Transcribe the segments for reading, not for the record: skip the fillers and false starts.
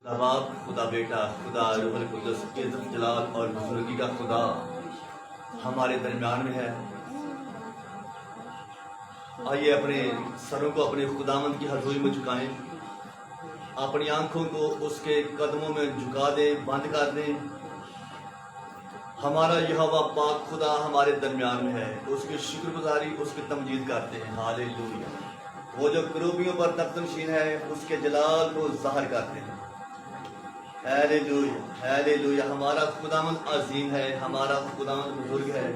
خدا باپ، خدا بیٹا، خدا روح القدس کی عزت جلال اور بزرگی کا خدا ہمارے درمیان میں ہے۔ آئیے اپنے سروں کو اپنے خداوند کی حضوری میں جھکائیں، اپنی آنکھوں کو اس کے قدموں میں جھکا دیں، بند کر دیں۔ ہمارا یہوہ پاک خدا ہمارے درمیان میں ہے، اس کی شکر گزاری، اس کی تمجید کرتے ہیں۔ ہالےلویا۔ وہ جو کروبیوں پر تخت نشین ہے، اس کے جلال کو ظاہر کرتے ہیں۔ ہالےلویا، ہالےلویا۔ ہمارا خداوند عظیم ہے، ہمارا خداوند بزرگ ہے،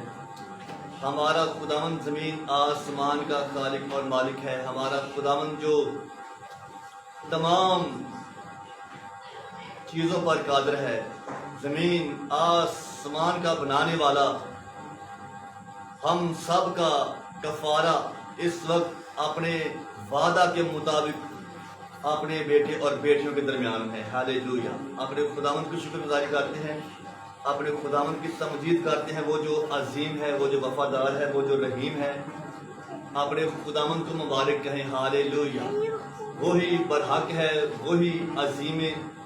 ہمارا خداوند زمین آسمان کا خالق اور مالک ہے۔ ہمارا خداوند جو تمام چیزوں پر قادر ہے، زمین آسمان کا بنانے والا، ہم سب کا کفارہ اس وقت اپنے وعدہ کے مطابق اپنے بیٹے اور بیٹیوں کے درمیان ہے۔ ہالےلویا۔ اپنے خداوند کی شکر گزاری کرتے ہیں، اپنے خداوند کی تمجید کرتے ہیں۔ وہ جو عظیم ہے، وہ جو وفادار ہے، وہ جو رحیم ہے، اپنے خداوند کو مبارک کہیں۔ ہالےلویا۔ وہی برحق ہے، وہی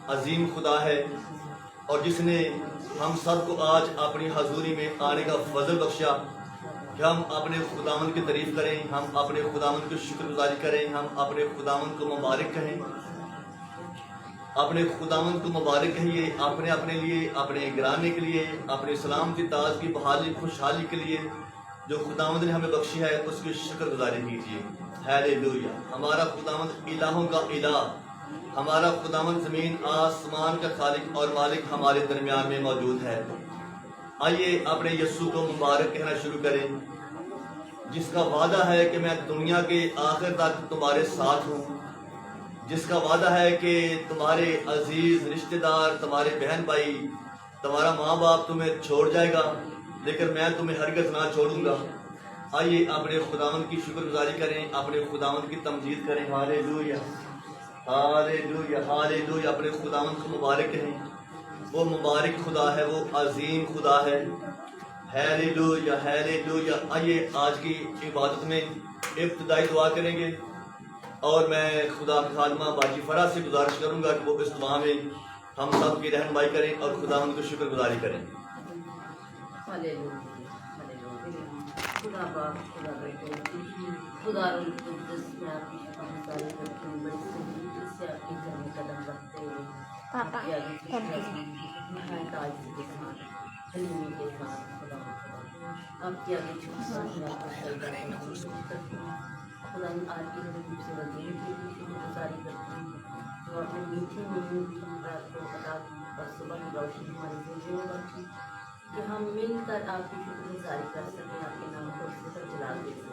عظیم خدا ہے، اور جس نے ہم سب کو آج اپنی حضوری میں آنے کا فضل بخشا کہ ہم اپنے خداوند کی تعریف کریں، ہم اپنے خداوند کی شکر گزاری کریں، ہم اپنے خداوند کو مبارک کہیں، اپنے خداوند کو مبارک کہیے، اپنے لیے، اپنے گھرانے کے لیے، اپنے سلامتی تازگی بحالی خوشحالی کے لیے جو خداوند نے ہمیں بخشی ہے، اس کی شکر گزاری کیجیے۔ ہالےلویا۔ ہمارا خداوند الہوں کا الہ، ہمارا خداوند زمین آسمان کا خالق اور مالک ہمارے درمیان میں موجود ہے۔ آئیے اپنے یسوع کو مبارک کہنا شروع کریں، جس کا وعدہ ہے کہ میں دنیا کے آخر تک تمہارے ساتھ ہوں، جس کا وعدہ ہے کہ تمہارے عزیز رشتہ دار، تمہارے بہن بھائی، تمہارا ماں باپ تمہیں چھوڑ جائے گا، لیکن میں تمہیں ہرگز نہ چھوڑوں گا۔ آئیے اپنے خداوند کی شکر گزاری کریں، اپنے خداوند کی تمجید کریں۔ ہالےلویا، ہالےلویا، ہالےلویا۔ اپنے خداوند کو مبارک کہیں، وہ مبارک خدا ہے، وہ عظیم خدا ہے۔ ہالےلویا، ہالےلویا۔ آئیے آج کی عبادت میں ابتدائی دعا کریں گے، اور میں خدا کی خادمہ باجی فرح سے گزارش کروں گا کہ وہ اس دعا میں ہم سب کی رہنمائی کریں اور خداوند کو شکر گزاری کریں۔ خدا باپ، خدا بیٹے، خدا روح القدس، میں آپ کی شکر گزاری کرتی ہوں، بڑی سنجیدگی سے آپ کے گھر میں قدم رکھتے ہوئے آپ کی آگے نہایت عاجزی کے ساتھ، حلیمی کے ساتھ، خدا آپ کی آگے جھک کر میں آپ کو سجدہ کرتی ہوں۔ خدا آج کی حضور سے وزیر کی بھی شکر گزاری کرتی ہوں، جو اپنے میٹھی میٹھی رات کو عطا کی اور صبح کی روشنی ہماری زندگی میں بخشی، کہ ہم مل کر آپ کی شکر گزاری کر سکیں، آپ کے نام کو ذکر جلال دے سکیں۔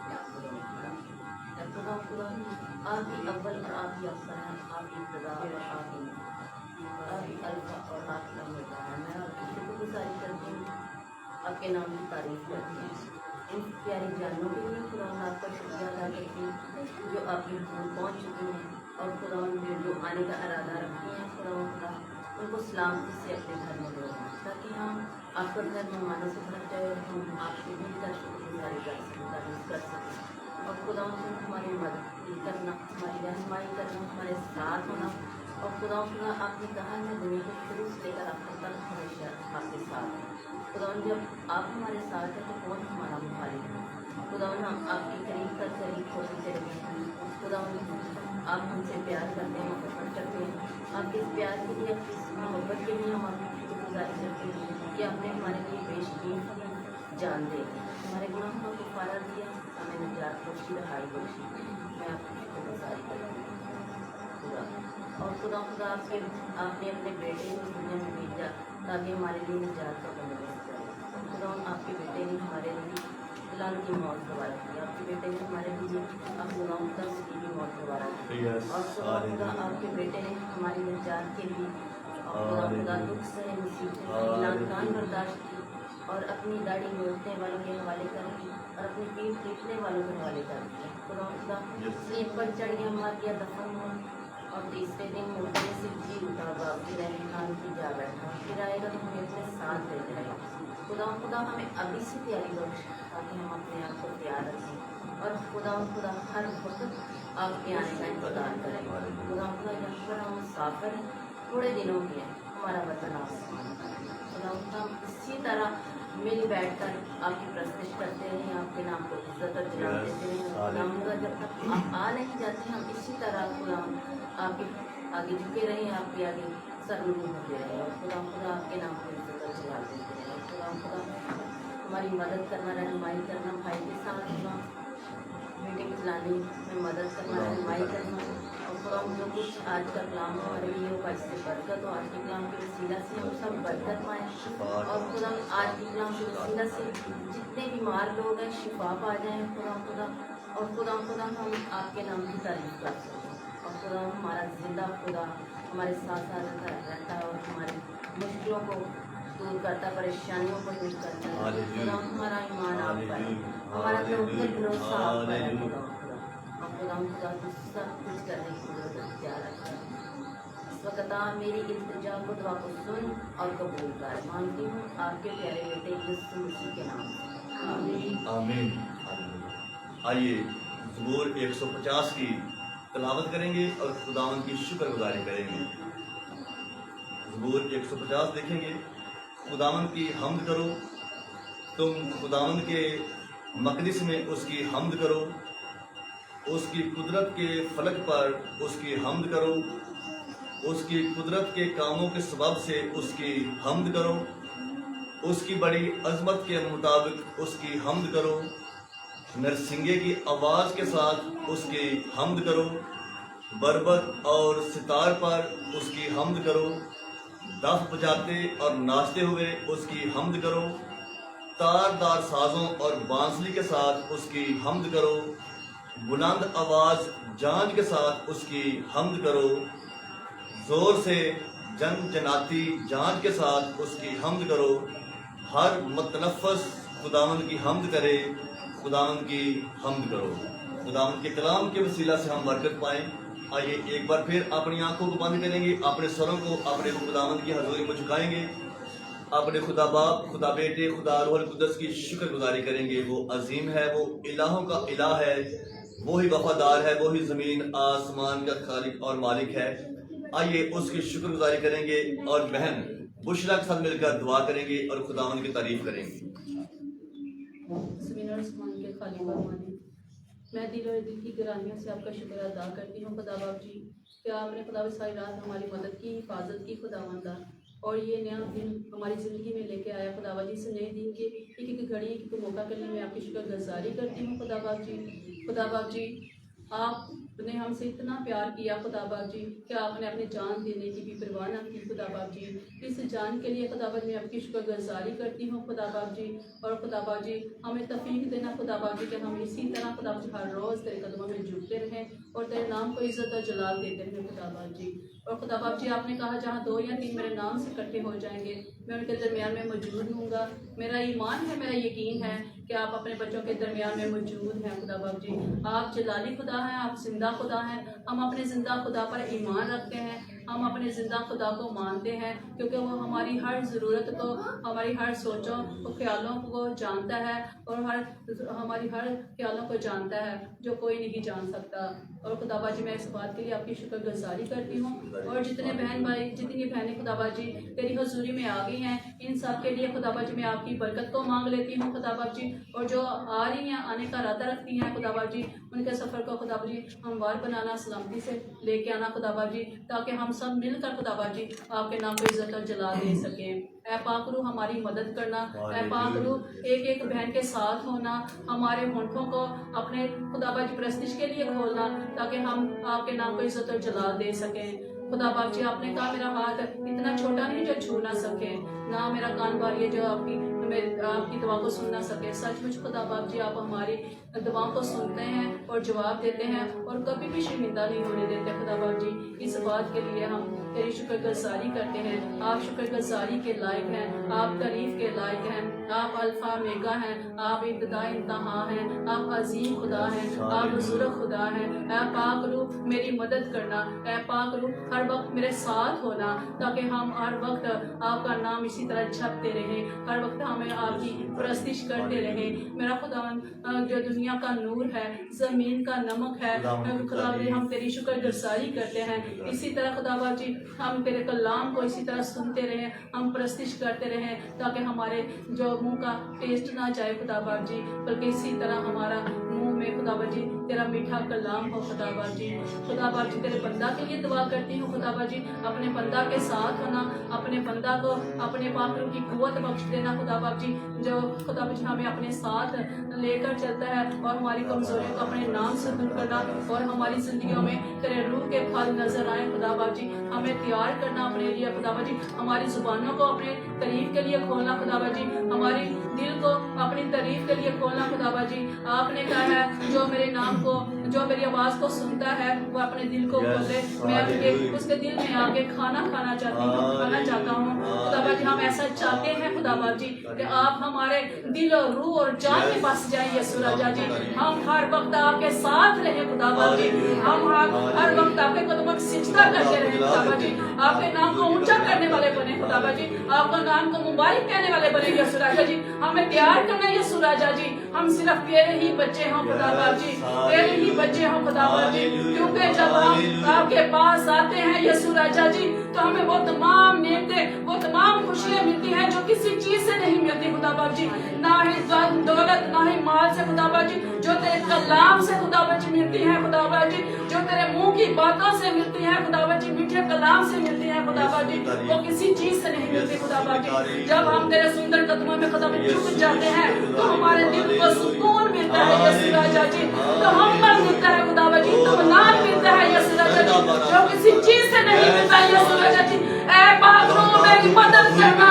خدا آپ ہی اول اور آپ ہی افضل ہیں، آپ ہی ابتدا اور آپ ہی الفا اور آپ ہی اومیگا ہیں۔ میں آپ کی شکر گزاری کرتی ہوں، آپ کے نام کی تعریف کرتی ہوں، ان پیاری جانوں کے لیے خدا آپ کا شکریہ ادا کرتی ہوں جو آپ کی حضور پہنچ چکی ہیں، اور خدا جو آنے کا ارادہ رکھتی ہیں، خدا ان کو سلامتی سے اپنے گھر میں لے جائیں، تاکہ ہم آپ کا گھر مہمانوں سے بھر جائے اور ہم آپ کی مل کر شکر گزاری کر سکیں، تعریف کر سکیں، اور خدا ہماری مدد کرنا، ہماری رہنمائی کرنا، ہمارے ساتھ ہونا، اور خدا آپ نے کہا ہے دنیا کے شروع سے لے کر آخر تک ہمیشہ آپ کے ساتھ ہیں۔ خدا جب آپ ہمارے ساتھ ہیں تو کون ہمارا مخالف ہے؟ خدا ہم آپ کے قریب تر قریب ہوتے چلے گئے ہیں۔ خدا آپ ہم سے پیار کرتے ہیں، محبت کرتے ہیں، آپ کے پیار کے لیے، آپ کی محبت کے لیے ہم آپ کی شکر گزاری کرتے ہیں کہ آپ نے ہمارے لیے پیش کی جان دے، ہمارے گناہوں کا کفارہ دیا، ہمیں نجات بخشی، رہائی بخشی۔ میں آپ کی شکر گزاری کرتی ہوں خدا، اور خدا آپ نے اپنے بیٹے کو دنیا میں بھیجا تاکہ ہمارے لیے نجات کا بندوبست کرے۔ خدا آپ کے بیٹے نے ہمارے لیے لال کی موت گوارا کی، آپ کے بیٹے نے ہمارے لیے اب گناہوں کا کی موت گوارا کی، اور خدا آپ کے بیٹے نے ہماری نجات کے لیے اور خدا دکھ سہے، مصیبتیں کان برداشت کی، اور اپنی داڑھی نوچنے والوں کے حوالے کر دی، اور اپنی پیٹھ پیٹنے والوں کے حوالے کر دیا۔ خدا سلیب پر چڑھ گیا، مر گیا، دفن ہوا، اور تیسرے دن مردے سے جی اٹھا، باپ کی رہنان کی جا بیٹھا، پھر آئے گا تو ہمیں اپنے ساتھ لے جائے گا۔ خدا ہمیں ابھی سے تیاری بخش تاکہ ہم اپنے آپ کو تیار رکھیں، اور خدا ہر وقت آپ کے آنے کا انتظار کریں۔ خدا یہاں پر ہم مسافر ہیں، थोड़े दिनों की है, हमारा वतन आसमान का है। खुदावंद हम इसी तरह मिल बैठ कर आपकी प्रस्तुति करते रहें, आपके नाम को इज्जत और जलाल देते रहें। खुदावंद जब तक आप आ नहीं जाते हम इसी तरह खुदावंद आपके आगे झुके रहें, आपके आगे सरनगू होते रहें और खुदा आपके नाम को इज्जत और जलाल देते रहें। और खुदा हमारी मदद करना, रहनुमाई करना, भाई के साथ होना, मीटिंग चलाने में मदद करना, रहनुमाई करना और खुदा जो कुछ आज का कलाम हमारे लिए होगा इससे बरकत हो। आज के कलाम के वसीला से हम सब बरकत पाएँ और खुदा आज के कलाम के वसीला से जितने बीमार लोग हैं शिफा पा जाएँ खुदा और खुदा हम आपके नाम की तारीफ कर सकें और खुदा हमारा जिंदा खुदा हमारे साथ साथ रहता है और हमारी मुश्किलों को दूर करता, परेशानियों को दूर करता है। खुदा हमारा ईमान आप पर है, हमारा तवक्कुल भरोसा आप पर है खुदा को सब कुछ करने की जरूरत इख्तियार रखता है। इस वक्त आप मेरी इल्तिजा को दुआ को सुन और कबूल कर। मांगती हूँ आपके प्यारे बेटे यीशु मसीह के नाम से, आमीन आमीन। आइए ज़बूर 150 की तिलावत करेंगे और खुदावंद की शुक्रगुजारी करेंगे। ज़बूर 150 देखेंगे। खुदावंद की हम्द करो, तुम खुदावंद के मकदिस में उसकी हम्द करो, उसकी कुदरत के फलक पर उसकी हम्द करो, उसकी कुदरत के कामों के सबब से उसकी हम्द करो, उसकी बड़ी अजमत के मुताबिक उसकी हम्द करो, नरसिंगे की आवाज़ के साथ उसकी हम्द करो, बरबत और सितार पर उसकी हम्द करो, दफ बजाते और नाचते हुए उसकी हम्द करो, तारदार साजों और बांसुरी के साथ उसकी हम्द करो, बुलंद आवाज़ जान के साथ उसकी हम्द करो, ज़ोर से जनजनाती जान के साथ उसकी हम्द करो। हर मतनफ़स खुदावंद की हम्द करे, खुदावंद की हम्द करो। खुदावंद के कलाम के वसीला से हम बरकत पाएँ। आइए एक बार फिर अपनी आंखों को बंद करेंगे, अपने सरों को अपने खुदावंद की हज़ूरी में झुकाएंगे, अपने खुदा बाप, खुदा बेटे, खुदा रूहुल कुद्दस की शुक्रगुजारी करेंगे। वो अजीम है, वो इलाहों का इलाह है, वो ही वफादार है, वो ही ज़मीन आसमान का खालिक और मालिक है। आइए उसकी शुक्रगुजारी करेंगे और बहन बुशरा के साथ मिलकर दुआ करेंगे और खुदावंद की तारीफ करेंगे। ज़मीन और आसमान के खालिक और मालिक, मैं दिल और दिल की गहराइयों से आपका शुक्र अदा करती हूँ खुदा बाप जी कि आपने खुदा सारी रात हमारी मदद की, हिफाजत की खुदावंदा, और ये नया दिन हमारी ज़िंदगी में लेके आया खुदा बाप जी। से नए दिन के एक एक घड़ी एक एक मौका करने में आपकी शुक्रगुजारी करती हूँ खुदा बाप जी। खुदा बाप जी आपने हमसे इतना प्यार किया खुदा बाप जी कि आपने अपनी जान देने की भी परवाह न की खुदा बाप जी। इस जान के लिए खुदा बाप जी मैं आपकी शुक्रगुजारी करती हूँ खुदा बाप जी। और खुदा बाप जी हमें तौफीक देना खुदा बाप जी कि हम इसी तरह खुदा बाप जी हर रोज़ तेरे कदमों में झुकते रहें और तेरे नाम को इज़्ज़त और जलाल देते रहें खुदा बाप जी। और खुदा बाप जी आपने कहा जहाँ 2 या 3 मेरे नाम से इकट्ठे हो जाएंगे मैं उनके दरमियान में मौजूद हूँगा। मेरा ईमान है, मेरा यकीन है कि आप अपने बच्चों के दरमियान में मौजूद हैं खुदा बाप जी। आप जलाली खुदा हैं, आप जिंदा खुदा हैं। हम अपने जिंदा खुदा पर ईमान रखते हैं, हम अपने जिंदा खुदा को मानते हैं क्योंकि वो हमारी हर ज़रूरत को, हमारी हर सोचों को, ख्यालों को जानता है और हमारी हर ख्यालों को जानता है जो कोई नहीं जान सकता। और खुदा बाजी मैं इस बात के लिए आपकी शुक्रगुजारी करती हूँ। और जितने बहन भाई, जितनी बहनें खुदा बाजी तेरी हजूरी में आ गई हैं, इन सब के लिए खुदा बाजी मैं आपकी बरकत को मांग लेती हूँ खुदा बाजी। और जो आ रही हैं, आने का इरादा रखती हैं खुदा बाजी, उनके सफ़र को खुदा बाजी हमवार बनाना, सलामती से लेके आना खुदा बाजी, ताकि हम सब मिलकर खुदा बाजी आपके नाम को इज्जत और जला दे सकें। ऐ पाक रूह हमारी मदद करना, ऐ पाक रूह एक एक बहन के साथ होना, हमारे होंठों को अपने खुदा बाजी प्रस्तिश के लिए खोलना ताकि हम आपके नाम को इज्जत और जला दे सकें। खुदा बाप जी आपने कहा मेरा हाथ इतना छोटा नहीं जो छू ना सके, ना मेरा कान बारी जो आपकी दुआ को सुन ना सके। सचमुच खुदा बाप जी आप हमारी दुआओं को सुनते हैं और जवाब देते हैं और कभी भी शर्मिंदा नहीं होने देते खुदा बाप जी। इस बात के लिए हम तेरी शुक्रगुजारी करते हैं। आप शुक्रगुजारी के लायक हैं, आप तारीफ के लायक हैं, आप अल्फा मेगा हैं, आप इब्तिदा इंतहा हैं, आप अजीम खुदा हैं, आप बुजुर्ग खुदा हैं। ऐ पाक रूह मेरी मदद करना, ऐ पाक रूह हर वक्त मेरे साथ होना ताकि हम हर वक्त आपका नाम इसी तरह जपते रहें, हर वक्त हमें आपकी प्रस्तिश करते रहें। मेरा खुदा जो दुनिया का नूर है, ज़मीन का नमक है, खुदा हम तेरी शुक्रगुजारी करते हैं। इसी तरह खुदा बाप जी हम तेरे कलाम को इसी तरह सुनते रहें, हम प्रस्तिश करते रहें, ताकि हमारे जो मुंह का टेस्ट ना जाए खुदा बाप जी, बल्कि इसी तरह हमारा मुंह में खुदा बाप जी तेरा मीठा कलाम हो खुदा बाप जी। खुदा बाप जी तेरे बंदा के लिए दुआ करती हूँ खुदा बाप जी, अपने बंदा के साथ होना, अपने बंदा को अपने पाक रूह की कुव्वत बख्श देना खुदा बाप जी, जो खुदा बाप जी हमें अपने साथ लेकर चलता है और हमारी कमजोरियों को अपने नाम से दूर करना और हमारी जिंदगियों में तेरे रूह के फल नजर आए खुदा बाप जी। हमें तैयार करना अपने लिए खुदा बाप जी, हमारी जुबानों को अपने तारीफ के लिए खोलना खुदा बाप जी, हमारी दिल को अपनी तारीफ के लिए खोलना खुदा बाप जी। आपने कहा है जो मेरे नाम को, जो मेरी आवाज को सुनता है वो अपने दिल को खोले, मैं उसके दिल में आके खाना खाना चाहता हूँ खुदा बाप जी। हम ऐसा चाहते हैं खुदा बाप जी कि आप हमारे दिल और रूह और जान में बस जाइए यीशु राजा जी। हम हर वक्त आपके साथ रहे खुदा बाप जी, हम हर वक्त आपके कदमों की सिजदा करते रहे खुदा बाप जी, आपके नाम को ऊंचा करने वाले बने खुदा बाप जी, आपका नाम को मुबारक कहने वाले बने यीशु राजा जी। हमें प्यार करना यीशु राजा जी, हम सिर्फ तेरे ही बच्चे हों खुदा बाप जी, तेरे ही बच्चे हों खुदा बाप जी, क्योंकि जब हम आपके पास आते हैं यीशु राजा जी तो हमें वो तमाम नेमतें, वो तमाम खुशियां मिलती हैं जो किसी चीज से नहीं मिलती खुदा बाप जी, ना ही दौलत ना ही माल से खुदा बाप जी, जो तेरे कलाम से खुदा बाप जी मिलती हैं खुदा बाप जी, जो तेरे मुंह की बातों से मिलती हैं खुदा बाप जी, मीठे कलाम से मिलती हैं खुदा बाप जी, वो किसी चीज से नहीं मिलती खुदा बाप जी। जब हम तेरे सुंदर कदमों में खुदा बाप झुक जाते हैं तो हमारे दिल को सुकून मिलता है यीशु राजा जी, तो हम पर मिलता है खुदा बाप जी, इत्मीनान मिलता है यीशु राजा जी, जो किसी चीज से नहीं मिलता यीशु राजा जी। ऐ पाक रूह मेरी मदद करना,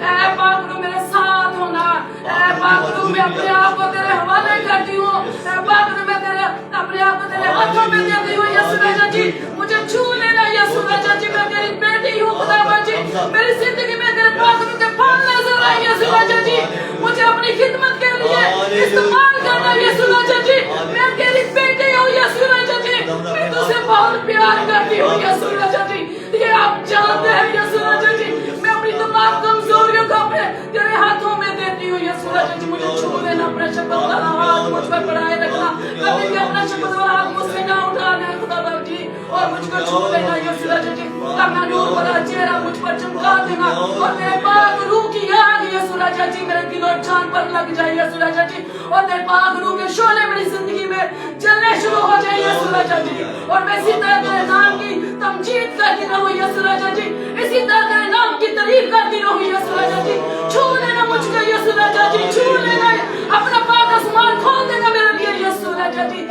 ऐ पाक रूह मेरे साथ होना, ऐ पाक रूह मैं अपने आप को तेरे हवाले करती हूँ, ऐ पाक रूह मैं तेरे अपने आप को तेरे हाथों में देती हूँ यीशु राजा जी। मुझे छू लेना यीशु राजा जी, मैं तेरी बेटी हूँ खुदा बाप जी, मेरी जिंदगी में तेरे पाक रूह के फल नजर आए यीशु राजा जी। मुझे अपनी खिदमत के लिए इस्तेमाल करना यीशु राजा जी, मैं तेरी बेटी हूँ यीशु राजा जी, मैं तुझसे बहुत प्यार करती हूँ यीशु राजा जी, ये आप जानते हैं यीशु राजा जी। मैं अपनी तमाम कमजोरियों को अपने तेरे हाथों में देती हूँ यीशु राजा जी। मुझे छू लेना, अपना शपथ वाला हाथ मुझ पर बढ़ाए रखना, कभी भी अपना शपथ वाला हाथ मुझसे ना उठाना खुदा बाप जी, और मुझको छू लेना यीशु राजा जी, अपना नूर वाला चेहरा मुझ पर चमका देना और तेरे पाक रूह की आग यीशु राजा जी मेरे दिल और जान पर लग जाए यीशु राजा जी, और तेरे पाक रूह के शोले मेरी जिंदगी में जलने शुरू हो जाए यीशु राजा जी, और मैं इसी तरह तेरे नाम की तमजीद करती रहूं यीशु राजा जी, इसी तरह तेरे नाम की तारीफ करती रहूं यीशु राजा जी। छू लेना मुझको यीशु राजा जी, छू लेना, अपना पाक आसमान खोल देना मेरे लिए यीशु राजा जी,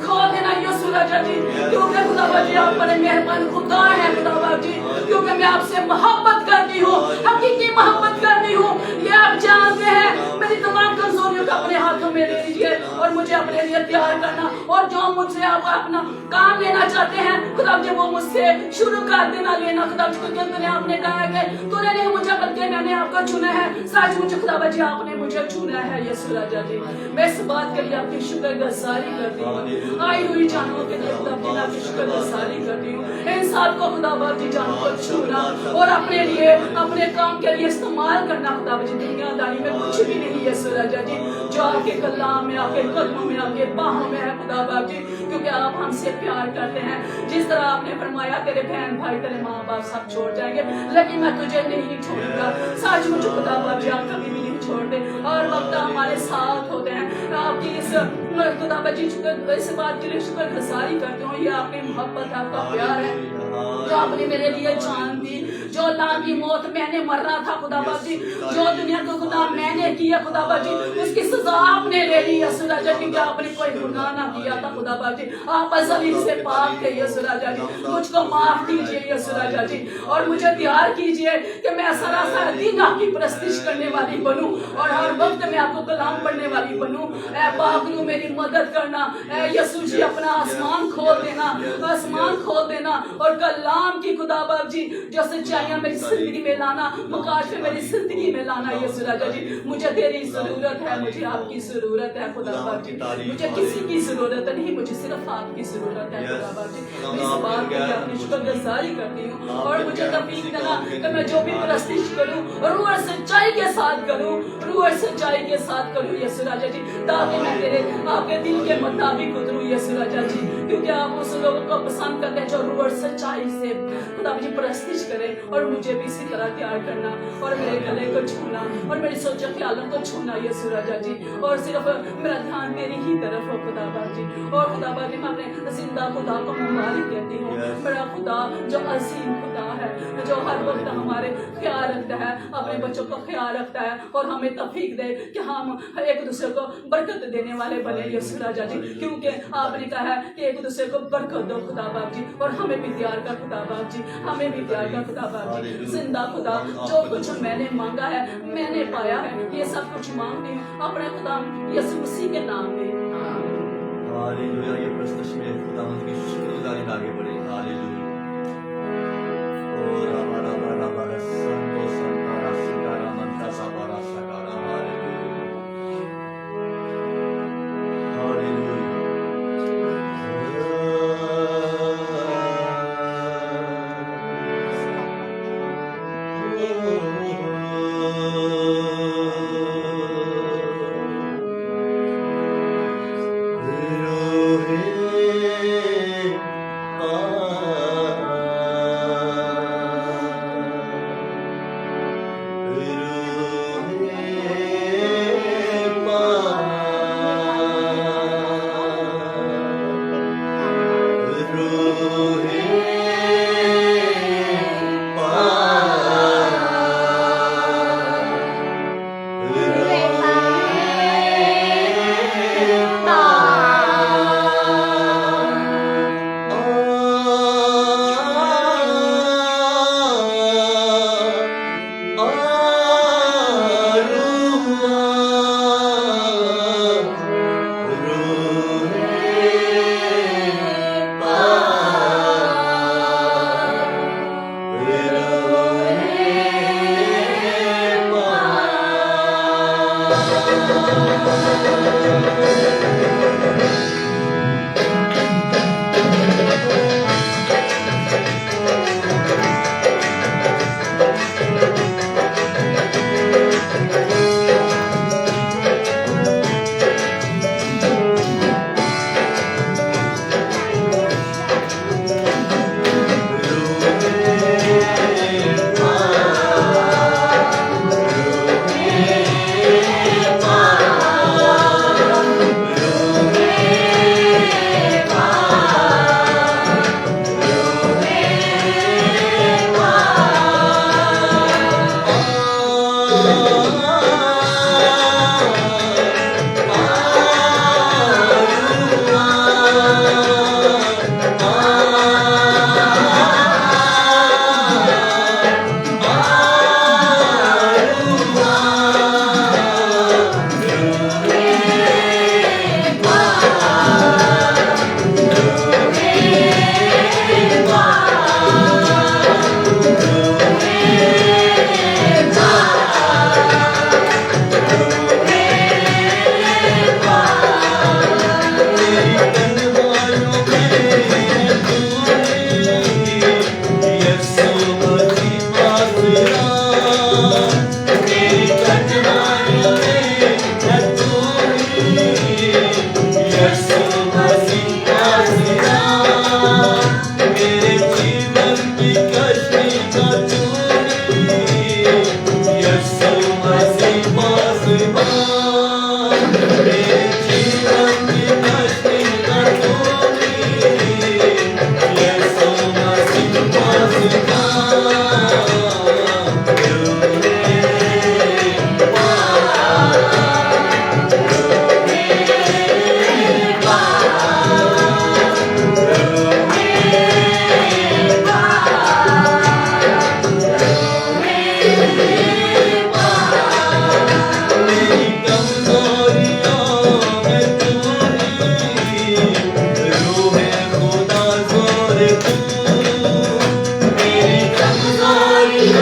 खोल देना यीशु राजा जी, क्योंकि खुदा बाप जी आप बड़े मेहरबान खुदा है खुदा बाप जी, क्योंकि मैं आपसे मोहब्बत करती हूँ, हकीकी मोहब्बत करती हूँ, ये आप जानते हैं। मेरी तमाम कमजोरियों को अपने हाथों में ले लीजिए और मुझे अपने लिए तैयार करना, और जो मुझसे आप अपना काम लेना चाहते हैं खुदा जी वो मुझसे शुरू कर देना लेना खुदा जी, क्योंकि आपने कहा है कि तूने नहीं मुझे बल्कि मैंने आपको चुना है। सच मुझे खुदा जी आपने मुझे चुना है यीशु राजा जी, मैं इस बात के लिए आपकी शुक्रगुजारी करती हूँ, आई हुई जानों के लिए खुदा जी आपकी शुक्रगुजारी करती हूँ। इंसान को खुदा जी जानों को छूना और अपने लिए अपने काम के लिए इस्तेमाल करना खुदा जी, दुनियादारी में कुछ भी नहीं यीशु राजा जी, जो आपके कलाम में, आपके कदमों में, आपके बाहों में है खुदा बाप जी, क्योंकि आप हमसे प्यार करते हैं। जिस तरह आपने फरमाया तेरे बहन भाई तेरे माँ बाप सब छोड़ जाएंगे लेकिन मैं तुझे नहीं छोड़ूंगा। सच मुझे खुदा बाप जी आप कभी भी नहीं छोड़ते और वक्त हमारे साथ होते हैं। आपकी इस खुदा बाप जी इस बात के लिए शुक्रगुजारी करती हूँ, ये आपकी मोहब्बत आपका प्यार है जो आपने मेरे लिए जान दी, जो अल्लाह की मौत मैंने मरना था खुदा बाप जी, जो दुनिया को गुनाह मैंने किया खुदा बाप जी, उसकी सजा आपने ले ली यीशु राजा जी, आपने कोई गुनाह ना किया था खुदा बाप जी, आप अज़ली से पाक थे यीशु राजा जी, मुझको माफ कीजिए यीशु राजा जी, और मुझे तैयार कीजिए कि मैं सरासर दिन आपकी प्रस्तिश करने वाली बनूं और हर वक्त मैं आपको कलाम पढ़ने वाली बनूं। ऐ पाक रूह मेरी मदद करना, ऐ यीशु जी अपना आसमान खोल देना, आसमान खोल देना और कलाम की खुदा बाप जी जो सच्चाई अच्छाइयाँ मेरी जिंदगी में लाना, मकाश में मेरी जिंदगी में लाना यीशु राजा जी। मुझे तेरी ज़रूरत है, मुझे आपकी ज़रूरत है खुदा बाप जी। मुझे किसी की ज़रूरत नहीं, मुझे सिर्फ आपकी ज़रूरत है खुदा बाप जी। मैं इस बात की अपनी शुक्रगुज़ारी करती हूँ और मुझे तौफीक देना कि मैं जो भी प्रस्तिश करूँ रूह और सच्चाई के साथ करूँ, रूह और सच्चाई के साथ करूँ यीशु राजा जी, ताकि मैं तेरे आपके दिल के मुताबिक उतरूँ यीशु राजा जी। क्योंकि आप उस लोगों को पसंद करते हैं जो रूह और सच्चाई से खुदा मुझे प्रस्तिश करें, और मुझे भी इसी तरह तैयार करना और मेरे गले को छूना और मेरी सोचों ख्यालों को छूना यीशु राजा जी। और सिर्फ मेरा ध्यान तेरी ही तरफ हो खुदा बाप जी। और खुदा बाप जी मैं अपने जिंदा खुदा को मुबारक कहती हूँ, मेरा खुदा जो अजीम खुदा है, जो हर वक्त हमारे ख्याल रखता है, अपने बच्चों को ख्याल रखता है और हमें तौफीक दे कि हम एक दूसरे को बरकत देने वाले बने यीशु राजा जी। क्योंकि आपने कहा है कि एक दूसरे को बरकत दो खुदा बाप जी, और हमें भी प्यार कर खुदा बाप जी, हमें भी प्यार कर खुदा बाप जी। जिंदा खुदा जो कुछ मैंने मांगा है, मैंने पाया है, ये सब कुछ मांगती हूँ अपने खुदा यीशु मसीह के नाम में। हालेलुया। ये प्रस्तुत में खुदावंद की शुक्रगुजारी में आगे बढ़े। हालेलुया। ओ राबा राबा राबा संतो संतारा सितारा मंता साबारा सकारा। हालेलुया।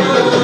Oh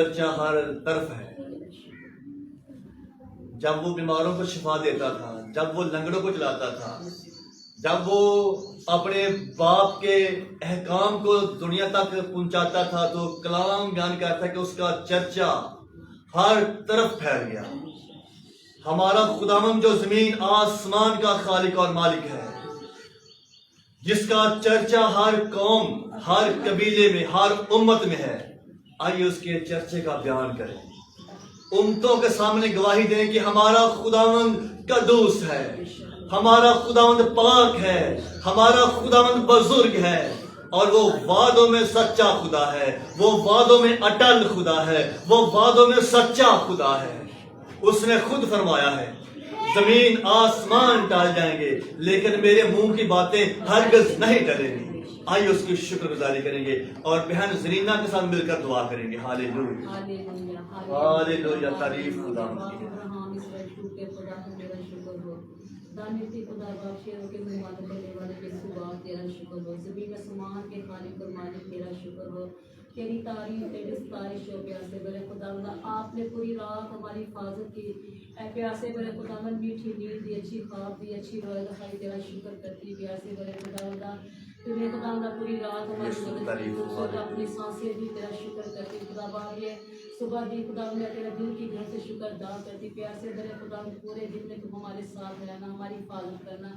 चर्चा हर तरफ है। जब वो बीमारों को शिफा देता था, जब वो लंगड़ों को चलाता था, जब वो अपने बाप के अहकाम को दुनिया तक पहुंचाता था, तो कलाम बयान करता है कि उसका चर्चा हर तरफ फैल गया। हमारा खुदावंद जो जमीन आसमान का खालिक और मालिक है, जिसका चर्चा हर कौम, हर कबीले में, हर उम्मत में है, आइए उसके चर्चे का बयान करें, उम्मतों के सामने गवाही दें कि हमारा खुदावंद कदूस है, हमारा खुदावंद पाक है, हमारा खुदावंद बुजुर्ग है, और वो वादों में सच्चा खुदा है, वो वादों में अटल खुदा है, वो वादों में सच्चा खुदा है। उसने खुद फरमाया है, जमीन आसमान टल जाएंगे लेकिन मेरे मुंह की बातें हरगिज़ नहीं टलेंगी। आइए उसकी शुक्रगुजारी करेंगे और बहन जरीना के साथ मिलकर दुआ करेंगे। हालेलुया, हालेलुया, तारीफ खुदा की है। दानियती खुदा बादशाहों के मेहमान करने वाले के सुबह तेरा शुक्र हो, ज़मीन आसमान के खालिक और मालिक तेरा शुक्र हो, तेरी तारीफ तेरी सताइश हो। प्यासे बड़े खुदावंद, आपने पूरी रात हमारी हिफाजत की। ऐ प्यासे बड़े खुदावंद, मीठी नींद दी, अच्छी ख्वाब दी, अच्छी रोज़ दिखाई, तेरा शुक्र करती। प्यासे बड़े खुदावंद, तुम्हें खुदावंद पूरी रात हमारी मदद की, खूबसूरत अपनी सांसें दी, तेरा शुक्र करती। खुदा बाप ये सुबह भी खुदावंद तेरा दिल की घर से शुक्र अदा करती। प्यासे बड़े खुदावंद, पूरे दिन में तुम हमारे साथ रहना, हमारी हिफाजत करना।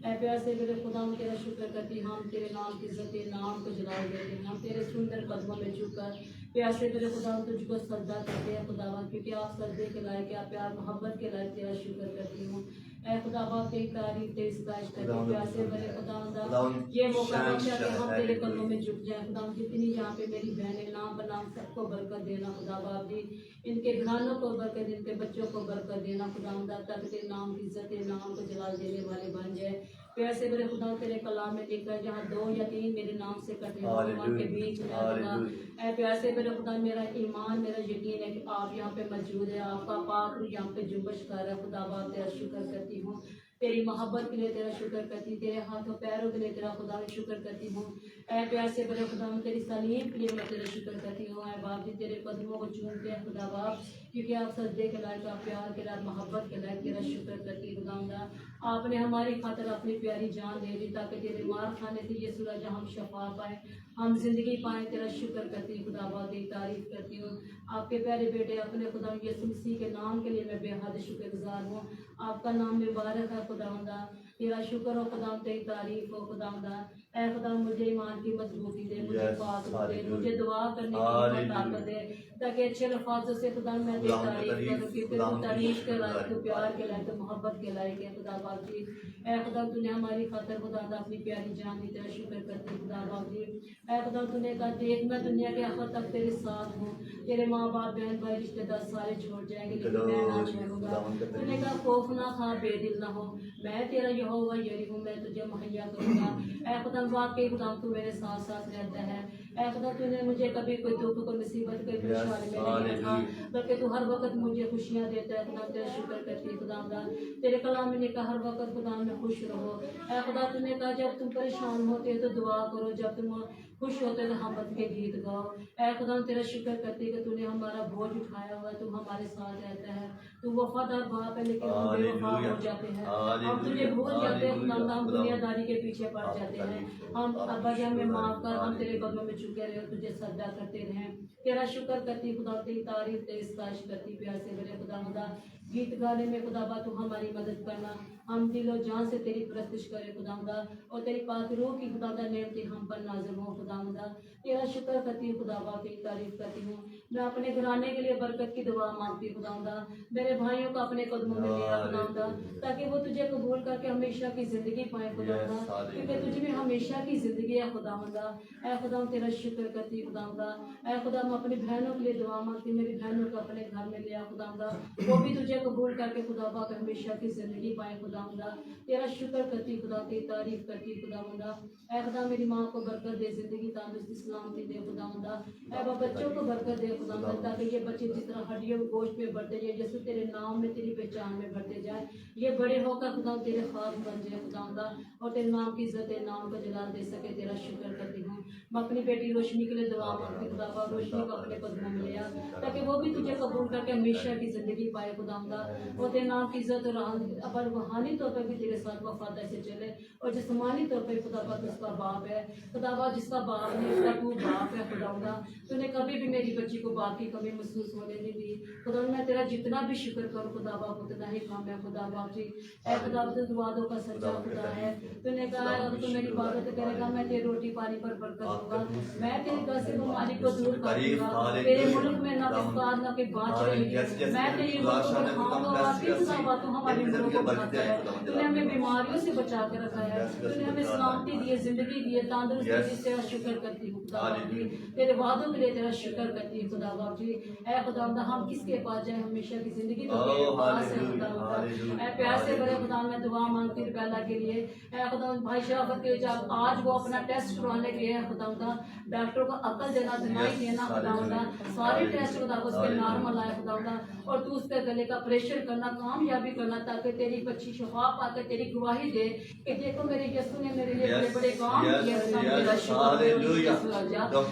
ऐ प्यासे बड़े खुदावंद, तेरा शुक्र करती। हम तेरे नाम की इज्जत, नाम को जलाल देते हैं, हम तेरे सुंदर कदमों में झुककर प्यासे बड़े खुदावंद तुझको सजदा करते हैं खुदावंद, क्योंकि आप सजदे के लायक, आप प्यार मोहब्बत के लायक, तेरा शुक्र करती हूँ। ऐ खुदा बाप तेरी तारीफ तेरी सताइश करती। प्यासे बड़े खुदावंद, ये मौका बख्शा कि हम तेरे कदमों में झुक जाए खुदावंद। जितनी यहाँ पे मेरी बहनें नाम बनाम सबको बरकत देना खुदा बाप जी, इनके घरानों को बरकत, इनके बच्चों को बरकत देना खुदावंद, ताकि तेरे नाम की इज्जत, तेरे नाम को जलाल देने वाले बन जाए। प्यासे बड़े खुदा तेरे कलाम में लिखा है, जहाँ 2 या 3 मेरे नाम से इकट्ठे हो वहाँ के बीच में आऊंगा। ऐ प्यासे बड़े खुदा, मेरा ईमान, मेरा यकीन है कि आप यहाँ पे मौजूद है, आपका पाक रूह यहाँ पे जुम्बश कर रहा है। खुदा बाप तेरा शुक्र करती हूँ, तेरी मोहब्बत के लिए तेरा शुक्र करती, तेरे हाथों पैरों के लिए तेरा खुदा मैं शुक्र करती हूँ। ऐ प्यासे बड़े खुदा, तेरी तालीम के लिए मैं तेरा शुक्र करती हूँ। ऐ बाप जी, तेरे कदमों को चूमते हैं खुदा बाप, क्योंकि आप सजदे के लायक, आप प्यार के लायक, मोहब्बत के लायक, तेरा शुक्र करती खुदा। आपने हमारी खातिर अपनी प्यारी जान दे दी, ताकि तेरे मार खाने से ये सूरज हम शफा पाए, हम जिंदगी पाए। तेरा शुक्र करती हूँ खुदा बाप, तेरी तारीफ करती हूँ। आपके प्यारे बेटे अपने खुदा यीशु मसीह के नाम के लिए मैं बेहद शुक्रगुजार हूँ। आपका नाम मुबारक है खुदावंदा, तेरा शुक्र हो खुदा, तेरी तारीफ हो खुदावंदा। ऐ खुदा, मुझे ईमान की मजबूती दे, मुझे पाक दे, मुझे दुआ करने की ताकत दे, ताकि अच्छे लफ्ज़ों से खुदा मैं तेरी तारीफ करूँ, क्योंकि तू तारीफ के लायक, तू प्यार के लायक, तू मोहब्बत के लायक है खुदा बाप जी। ऐ खुदा, तूने हमारी खातिर खुदा अपनी प्यारी जान दी, तेरा शुक्र करते खुदा बाप जी। ऐ खुदा, तूने कहा देख मैं दुनिया के आखिर तक तेरे साथ हूँ, तेरे माँ बाप, बहन भाई, रिश्तेदार सारे छोड़ जाएंगे लेकिन मैं ना छोड़ूंगा। तूने कहा खौफ ना खा, बेदिल ना हो, मैं तेरा यहोवा यरी हूँ, मैं तुझे मुहैया करूँगा। ऐ खुदा, वाकई खुदा तू मेरे साथ साथ रहता है। ऐ खुदा, तूने मुझे कभी कोई दुख, कोई मुसीबत, कोई परेशानी में नहीं रखा, बल्कि तू हर वक्त मुझे खुशियाँ देता है खुदा। तेरा शुक्र करती खुदा, तेरे कलाम में लिखा हर वक्त खुदा में खुश रहो। ऐ खुदा, तूने कहा जब तुम परेशान होते तो दुआ करो, जब तुम खुश होते तो हमद के गीत गाओ। ऐ खुदा, तेरा शुक्र करती कि तूने हमारा बोझ उठाया हुआ, तू हमारे साथ रहता है, तू वफादार बाप है, लेकिन हम बेवफा हो जाते हैं, हम तुझे भूल जाते हैं खुदा, हम दुनियादारी के पीछे पड़ जाते हैं। हम अब्बा जी हमें माफ कर, हम तेरे कदमों में झुके रहे, तुझे सजदा करते रहें। तेरा शुक्र करती खुदा, तेरी तारीफ तेरी सताइश करती। प्यासे मेरे खुदा, गीत गाने में खुदा तू हमारी मदद करना, हम दिलो जान से तेरी परस्तिश करें खुदा, और तेरी पाक रूह की खुदा नेमतें हम पर नाज़िल हो खुदा। तेरा शुक्र करती हूँ खुदा, तेरी तारीफ करती हूँ। मैं अपने घराने के लिए बरकत की दुआ मांगती हूँ खुदा, मेरे भाइयों को अपने कदमों में लिया खुदा, ताकि वो तुझे कबूल करके हमेशा की जिंदगी पाए खुदा, क्योंकि तुझ में हमेशा की जिंदगी है खुदा। ऐ खुदा, तेरा शुक्र करती खुदा। ऐ खुदा, मैं अपनी बहनों के लिए दुआ मांगती, मेरी बहनों को अपने घर में लिया खुदा, वो भी तुझे قبول کر کے خدا پاک ہمیشہ کی زندگی پائے خدا خدا تیرا شکر کرتی خدا تیری تعریف کرتی خدا خدا اے خدا میری ماں کو برکت دے زندگی تندرستی سلامتی دے خدا خدا اے با بچوں کو برکت دے خدا خدا تاکہ یہ بچے جس طرح ہڈیوں گوشت میں بڑھتے جائے جیسے تیرے نام میں تیری پہچان میں بڑھتے جائے یہ بڑے ہو کر خدا تیرے خاص بن جائے خدا خدا اور تیرے نام کی عزت تیرے نام کا جلال دے سکے تیرا شکر کرتی ہوں میں اپنی بیٹی روشنی کے لیے دعا مانگتی خدا پاک روشنی کو اپنے قدموں میں لیا تاکہ وہ بھی تجھے قبول کر کے ہمیشہ کی زندگی پائے خدا خدا وہ تیرے نام کی عزت اور روحانی طور پر بھی تیرے ساتھ وفاداری سے چلے اور جسمانی طور پر خدا پاک اس کا باپ ہے خدا پاک جس کا باپ نہیں اس کا تو باپ ہے خدا خدا تو نے کبھی بھی میری بچی کو باپ کی کمی محسوس ہونے نہیں دی خدا میں تیرا جتنا بھی شکر کروں خدا باپ اتنا ہی کام ہے خدا باپ جی اے خدا تو وعدوں کا سچا خدا ہے تو نے کہا ہے اگر تو میری عبادت کرے گا میں تیری روٹی پانی پر برکت دوں گا میں تیرے گھر سے بیماری کو دور کر دوں گا تیرے ملک میں نہ فساد نہ کوئی بانچ رہی ہے میں تیری روٹی کو کھاؤں گا اور پھر صحابہ تو ہماری ملک کو بچاتا ہے تو نے ہمیں بیماریوں سے بچا کے رکھا ہے تو نے ہمیں سلامتی دی ہے زندگی دی ہے تندرستی دی ہے تیرا شکر کرتی ہوں خدا باپ جی تیرے وعدوں کے لیے تیرا شکر کرتی ہوں خدا باپ جی اے خدا خدا ہم کس کے پاس جائیں ہمیشہ کی زندگی تو تیرے پاس ہے خدا خدا اے پیار سے بڑے خدا میں دعا مانگتی ہوں پہلا کے لیے اے خدا بھائی شرافت کے جب آج وہ اپنا ٹیسٹ کروانے گئے ہیں خدا خدا ڈاکٹر کو عقل دینا دمائی دینا خدا خدا سارے ٹیسٹ خدا اس کے نارمل آئے خدا خدا اور تو اس کے گلے کا پریشر کرنا کامیابی کرنا تاکہ تیری بچی شفا پا کے تیری گواہی دے کہ دیکھو میرے یسوع نے میرے لیے بڑے بڑے کام کیے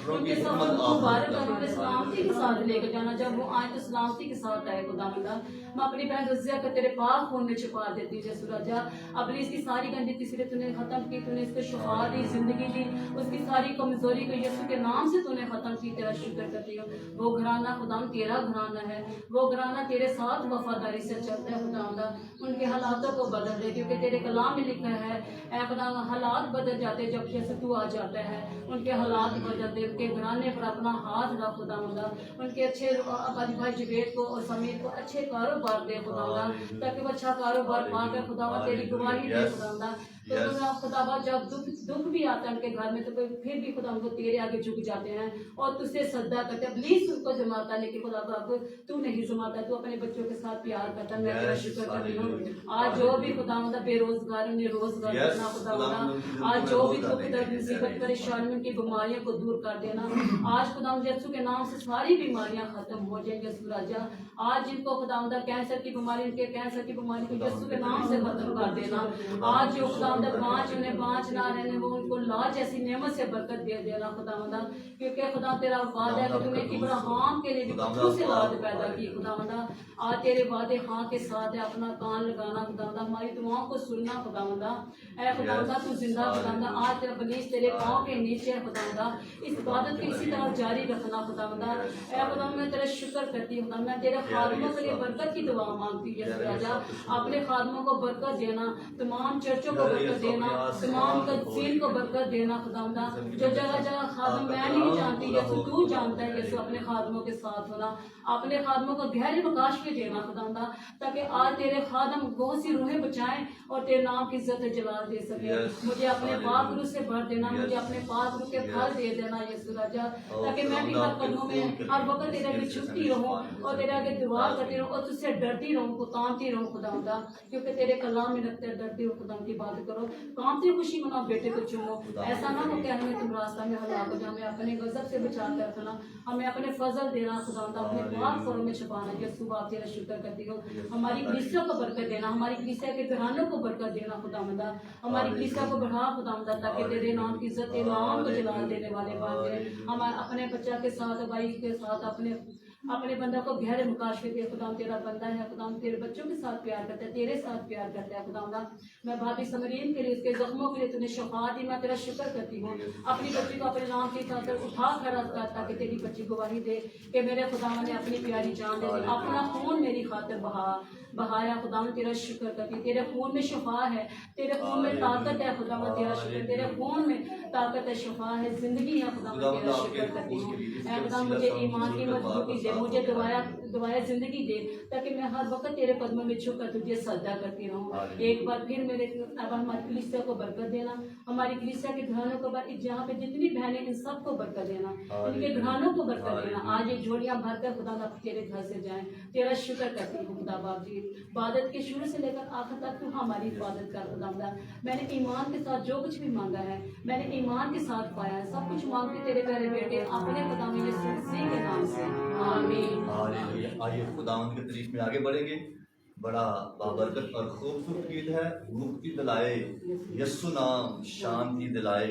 ان کے سفر مبارک اور انہیں سلامتی کے ساتھ لے کے جانا جب وہ آئے تو سلامتی کے ساتھ آئے خدا خدا میں اپنی بہن رضیہ کو تیرے پاک خون میں چھپا دیتی ہوں یسوع راجا ابلی اس کی ساری گندی تیسرے تو نے ختم کی تو نے اس کو شفا دی زندگی دی اس کی ساری کمزوری کو یسوع کے نام سے تو نے ختم کی تیرا شکر کرتی ہوں وہ گھرانہ خدا تیرا گھرانہ ہے وہ گھرانہ تیرے ساتھ وفاداری سے چلتا ہے خدا خدا ان کے حالاتوں کو بدل دے کیونکہ تیرے کلام میں لکھا ہے اے خدا حالات بدل جاتے جب جیسے تو آ جاتا ہے ان کے حالات بدل دے ان کے گھرانے پر اپنا ہاتھ رکھ خدا خدا ان کے اچھے ابھی بھائی جبید کو اور سمیر کو اچھے کاروبار دے خدا خدا تاکہ وہ اچھا کاروبار پا کر خدا تیری گواہی دے خدا خدا تو خدا جب دکھ بھی آتا ہے ان کے گھر میں تو پھر بھی خدا ان کو تیرے آگے جھک جاتے ہیں اور تجھ سے سجدہ کرتے ہیں پلیز ان کو جماتا ہے لیکن خدا باپ تو نہیں جماتا تو اپنے بچوں کے ساتھ پیار کرتا ہے میں تیرا شکر کرتی ہوں آج جو بھی خدا مطلب بے روزگار انہیں روزگار دینا خدا خدا آج جو بھی دکھ درد مصیبت پریشانی ان کی بیماریوں کو دور کر دینا آج خدا یسوع کے نام سے ساری بیماریاں ختم ہو جائیں یسوع راجا آج جن کو خدا کینسر کی بیماری ان کے کینسر کی بیماری کو یسوع کے نام سے ختم کر دینا آج جو خدا انہیں پانچ نہ رہنے وہ ان کو لاج ایسی نعمت سے برکت دے دینا خدا مدا کیونکہ خدا تیرا وعدہ ہے کہ تم نے ابراہیم کے لیے بھی پتھروں سے اولاد پیدا کی خدا مدا آج تیرے وعدے ہاں کے ساتھ ہے اپنا کان لگانا خدا مدا ہماری دعاؤں کو سننا خدا مدا اے خدا مدا تو زندہ خدا مدا آج تیرا بنیش تیرے پاؤں کے نیچے ہے خدا مدا اس عبادت کی اسی طرح جاری رکھنا خدا مدا اے خدا میں تیرا شکر کرتی ہوں میں تیرے خادموں کے لیے برکت کی دعا مانگتی ہوں راجا اپنے خادموں کو برکت دینا تمام چرچوں کو برکت دینا تمام تدفین کو برکت دینا خدا خدا جو جگہ جگہ خادم میں نہیں جانتی یسوع تو جانتا ہے یسوع اپنے خادموں کے ساتھ ہونا اپنے خادموں کو گہرے مکاش کے دینا خدا خدا تاکہ آج تیرے خادم بہت سی روحیں بچائیں اور تیرے نام کی عزت جلال دے سکے مجھے اپنے پاک روح سے بھر دینا مجھے اپنے پاک روح کے پھل دے دینا یسوع راجا تاکہ میں بھی ہر قدموں میں ہر وقت تیرے آگے جھکتی رہوں اور تیرے آگے دعا کرتی رہوں اور تجھ سے ڈرتی رہوں کامتی رہوں خدا خدا کیونکہ تیرے کلام میں رکھتے ڈرتی ہو خدا کی بات کرو کامتی خوشی مناؤ بیٹے کو چنو ایسا نہ ہو کہ ہمیں تم راستہ میں ہلاک ہو جائے ہمیں اپنے غضب سے بچا کر رکھنا ہمیں اپنے فضل دینا خدا اپنے پاک فروں میں چھپانا یسوع آپ تیرا شکر کرتی ہو ہماری کلیسیا کو برکت دینا ہماری کلیسیا کے گھرانوں کو برکت دینا خدا مدا ہماری کلیسیا کو بڑھا خدا مدا تاکہ تیرے نام کی عزت تیرے نام کو جلال دینے والے بن جائیں ہم اپنے بچہ کے ساتھ بھائی کے ساتھ اپنے بندہ کو گہرے مکاشفے دے خدا تیرا بندہ ہے خدا تیرے بچوں کے ساتھ پیار کرتا ہے تیرے ساتھ پیار کرتا ہے خدا میں بھابھی سمرین کے لیے اس کے زخموں کے لیے تو نے شفا دی میں تیرا شکر کرتی ہوں اپنی بچی کو اپنے نام کی خاطر اٹھا کھڑا کر تاکہ تیری بچی گواہی دے کہ میرے خدا نے اپنی پیاری جان دے دی اپنا خون میری خاطر بہایا خدا تیرا شکر کرتی تیرے خون میں شفا ہے تیرے خون میں طاقت ہے خدا تیرا شکر تیرے خون میں طاقت ہے شفا ہے زندگی ہے خدا تیرا شکر کرتی ہوں اے خدا مجھے ایمان کی مضبوطی دے मुझे दोबारा ज़िंदगी दे, ताकि मैं हर वक्त तेरे कदमों में झुककर तुझे सजदा करती रहूँ। एक बार फिर मेरे अब हमारी कलीसिया को बरकत देना, हमारी कलीसिया के घरानों को जहाँ पे जितनी बहनें इन सबको बरकत देना, इनके घरानों को बरकत देना। आज ये झोलियाँ भरकर खुदा तेरे घर से जाएं। तेरा शुक्र करती हूँ खुदा बाप जी, इबादत के शुरू से लेकर आखिर तक तू हमारी इबादत कर खुदा। मैंने ईमान के साथ जो कुछ भी मांगा है, मैंने ईमान के साथ पाया है। सब कुछ मांगते तेरे प्यारे बेटे अपने खुदा यीशु मसीह के नाम से, आमीन। आइए खुदावंद की तारीफ में आगे बढ़ेंगे। बड़ा बाबरकत और खूबसूरत गीत है, मुक्ति दिलाए यस्सु नाम शांति दिलाए।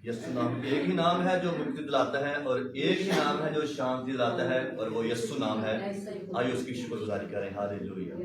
यस्सु नाम एक ही नाम है जो मुक्ति दिलाता है और एक ही नाम है जो शांति दिलाता है, और वो यस्सु नाम है। आइए उसकी शुक्रगुजारी करें। हालेलुया।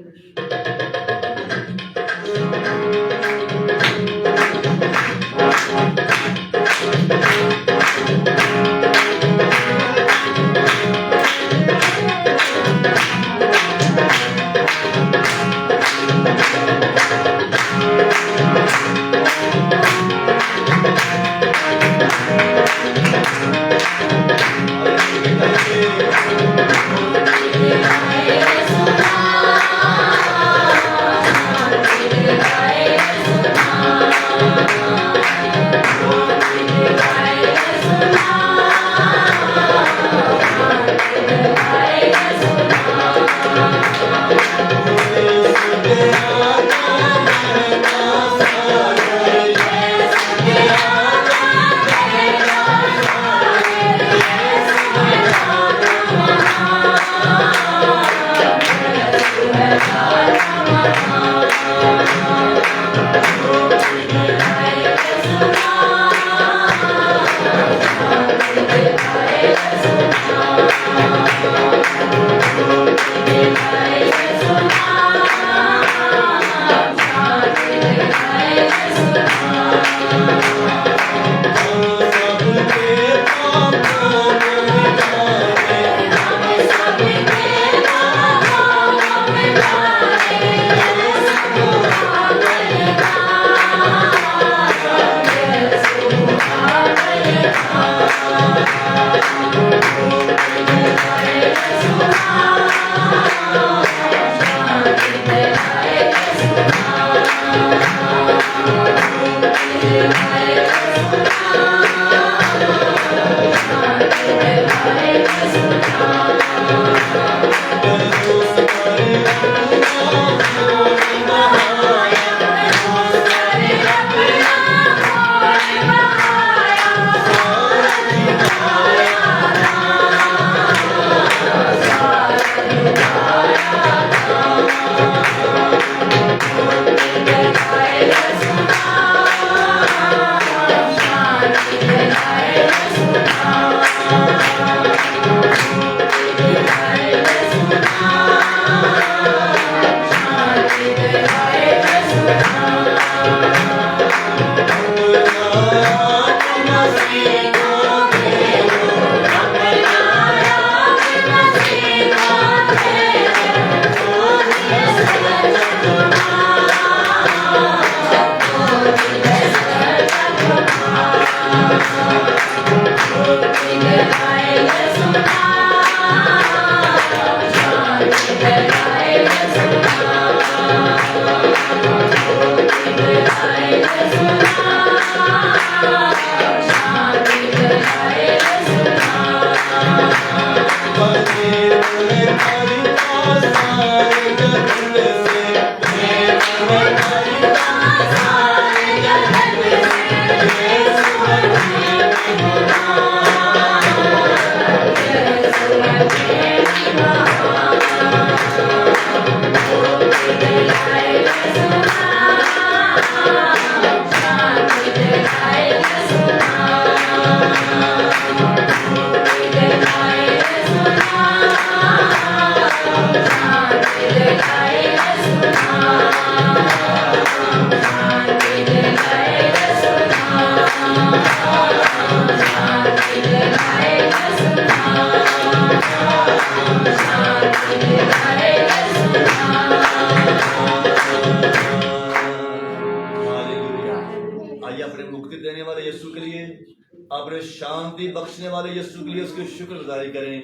शांति बख्शने वाले यीशु के लिए उसकी शुक्रगुजारी करें।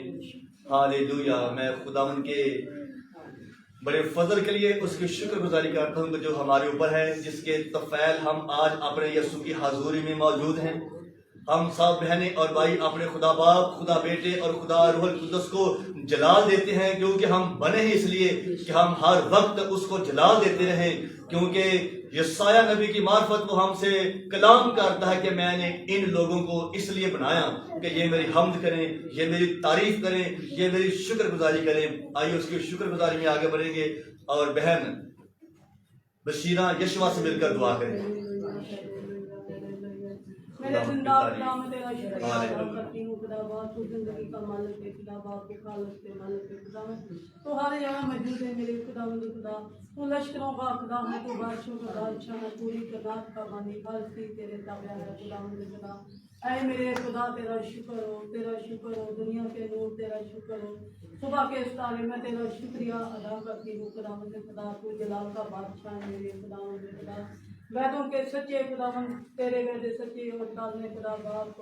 हालेलुया। मैं खुदावन के बड़े फजल के लिए उसकी शुक्र गुजारी करता हूँ जो हमारे ऊपर है, जिसके तफैल हम आज अपने यसु की हाज़ुरी में मौजूद हैं। हम सब बहनें और भाई अपने खुदा बाप, खुदा बेटे और खुदा रूहुल कुद्दुस को जलाल देते हैं, क्योंकि हम बने हैं इसलिए कि हम हर वक्त उसको जलाल देते रहें। क्योंकि यसाया नबी की मार्फत वो हमसे कलाम करता है कि मैंने इन लोगों को इसलिए बनाया कि ये मेरी हम्द करें, ये मेरी तारीफ करें, ये मेरी शुक्र गुजारी करें। आइए उसकी शुक्र गुजारी में आगे बढ़ेंगे और बहन बशीरा यशवा से मिलकर दुआ करें। मेरे जिंदा खुदा मैं तेरा शुक्रिया अदा करती हूँ खुदा बाप, तू जिंदगी का मालिक है खुदा बाप, के खालिक के मालिक है खुदा मैं, तो हर जगह मौजूद है मेरे खुदा खुदा, तू लश्करों का खुदा है, तू बादशाहों का बादशाह है, पूरी कायनात का मालिक, हर चीज तेरे ताबे है खुदा खुदा। ऐ मेरे खुदा तेरा शुक्र हो, तेरा शुक्र हो, दुनिया के नूर तेरा शुक्र हो। सुबह के इस तारे में तेरा शुक्रिया अदा करती हूँ खुदा खुदा, तू जलाल का बादशाह है मेरे खुदा खुदा। वैदों के सच्चे खुदावन तेरे वैदे सच्चे और ताज़े खुदा बाप,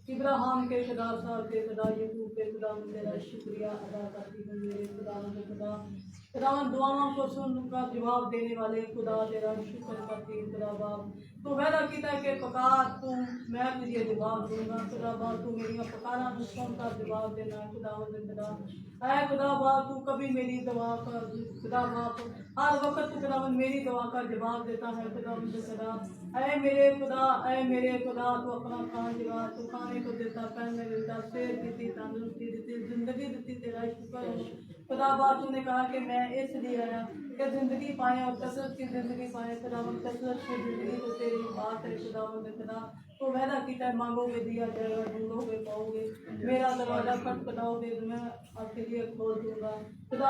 इब्राहिम के खुदा, साहब के खुदा, यकूब के खुदा, तेरा शुक्रिया अदा करती हूँ मेरे खुदा खुदावन। दुआओं को सुन का जवाब देने वाले खुदा तेरा शुक्र करती हूँ खुदा बाप। तो वैदा किया कि पकार तू, मैं तुझे जवाब दूंगा खुदा बाप, तू मेरी पकारा सुन का जवाब देना खुदा खुदा। ऐ खुदा बाप तू कभी मेरी दुआ का खुदा बाप, हर वक्त खुदा मेरी दुआ का जवाब देता है खुदा खुदा। ऐ मेरे खुदा तू अपना खान जवाब, तू खाने को देता, पहनने देता, सेहत देती, तंदुरुस्ती देती, जिंदगी देती, तेरा शुक्र हो खुदा बाप। तूने कहा कि मैं इसलिए आया कि जिंदगी पाए और कसरत की जिंदगी पाए खुदा, कसरत की जिंदगी तो तेरी बात है खुदा खुदा। तो वैदा किया मांगोगे दिया जाएगा, ढूंढोगे पाओगे, मेरा दरवाजा खटखटाओगे तो मैं आपके लिए खोल दूंगा खुदा।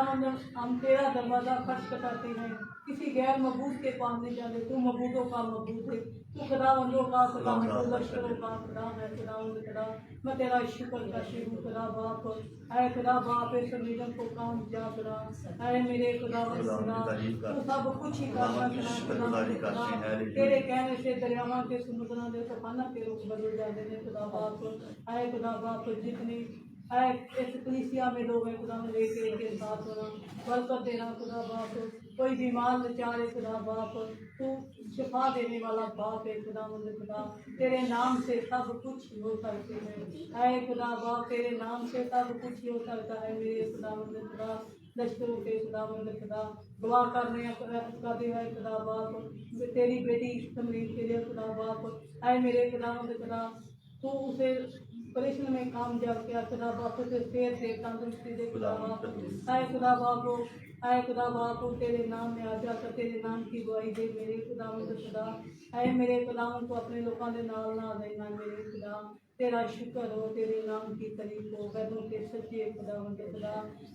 हम तेरा दरवाजा खटखटाते हैं, किसी गैर मबूद के पास नहीं जाते, तू मबूदों का मबूद है, तू खुदावंदों का खुदा है, तू लश्करों का खुदा है खुदा। मैं तेरा शुक्र करती हूँ खुदा बाप। ऐ खुदा बाप इस निगम को काम जा खुदा, ऐ मेरे खुदा खुदा तू सब कुछ ही करना खुदा। तेरे कहने से दरियावां के समुद्रों के तूफाना के रुख बदल जाते हैं खुदा बाप। ऐ खुदा बाप जितनी ऐ इस कलीसिया में लोग हैं खुदा लेके के साथ होना बरकत देना खुदा बाप। कोई बीमार बेचारे खुदा बाप, तू शिफा देने वाला बाप है खुदा खुदा। तेरे नाम से सब कुछ हो सकते हैं ऐ खुदा बाप, तेरे नाम से सब कुछ हो सकता है मेरे खुदा खुदा। लश्करों के खुदा खुदा दुआ करने करते हैं खुदा बाप, तेरी बेटी तमरीन के लिए खुदा बाप। ऐ मेरे खुदा खुदा तू उसे परिश्रम में कामयाब किया खुदा बाप, उसे सेहत दे, तंदुरुस्ती दे खुदा बाप। ऐ खुदा बाप, ऐ खुदा बाप तेरे नाम में आ जाकर तेरे नाम की दुआई दे मेरे खुदा खुदा। ऐ मेरे खुदा को अपने लोगों के नाल ना देना मेरे खुदा, तेरा शुक्र हो, तेरे नाम की तारीफ हो। वैदों के सच्चे खुदा खुदा,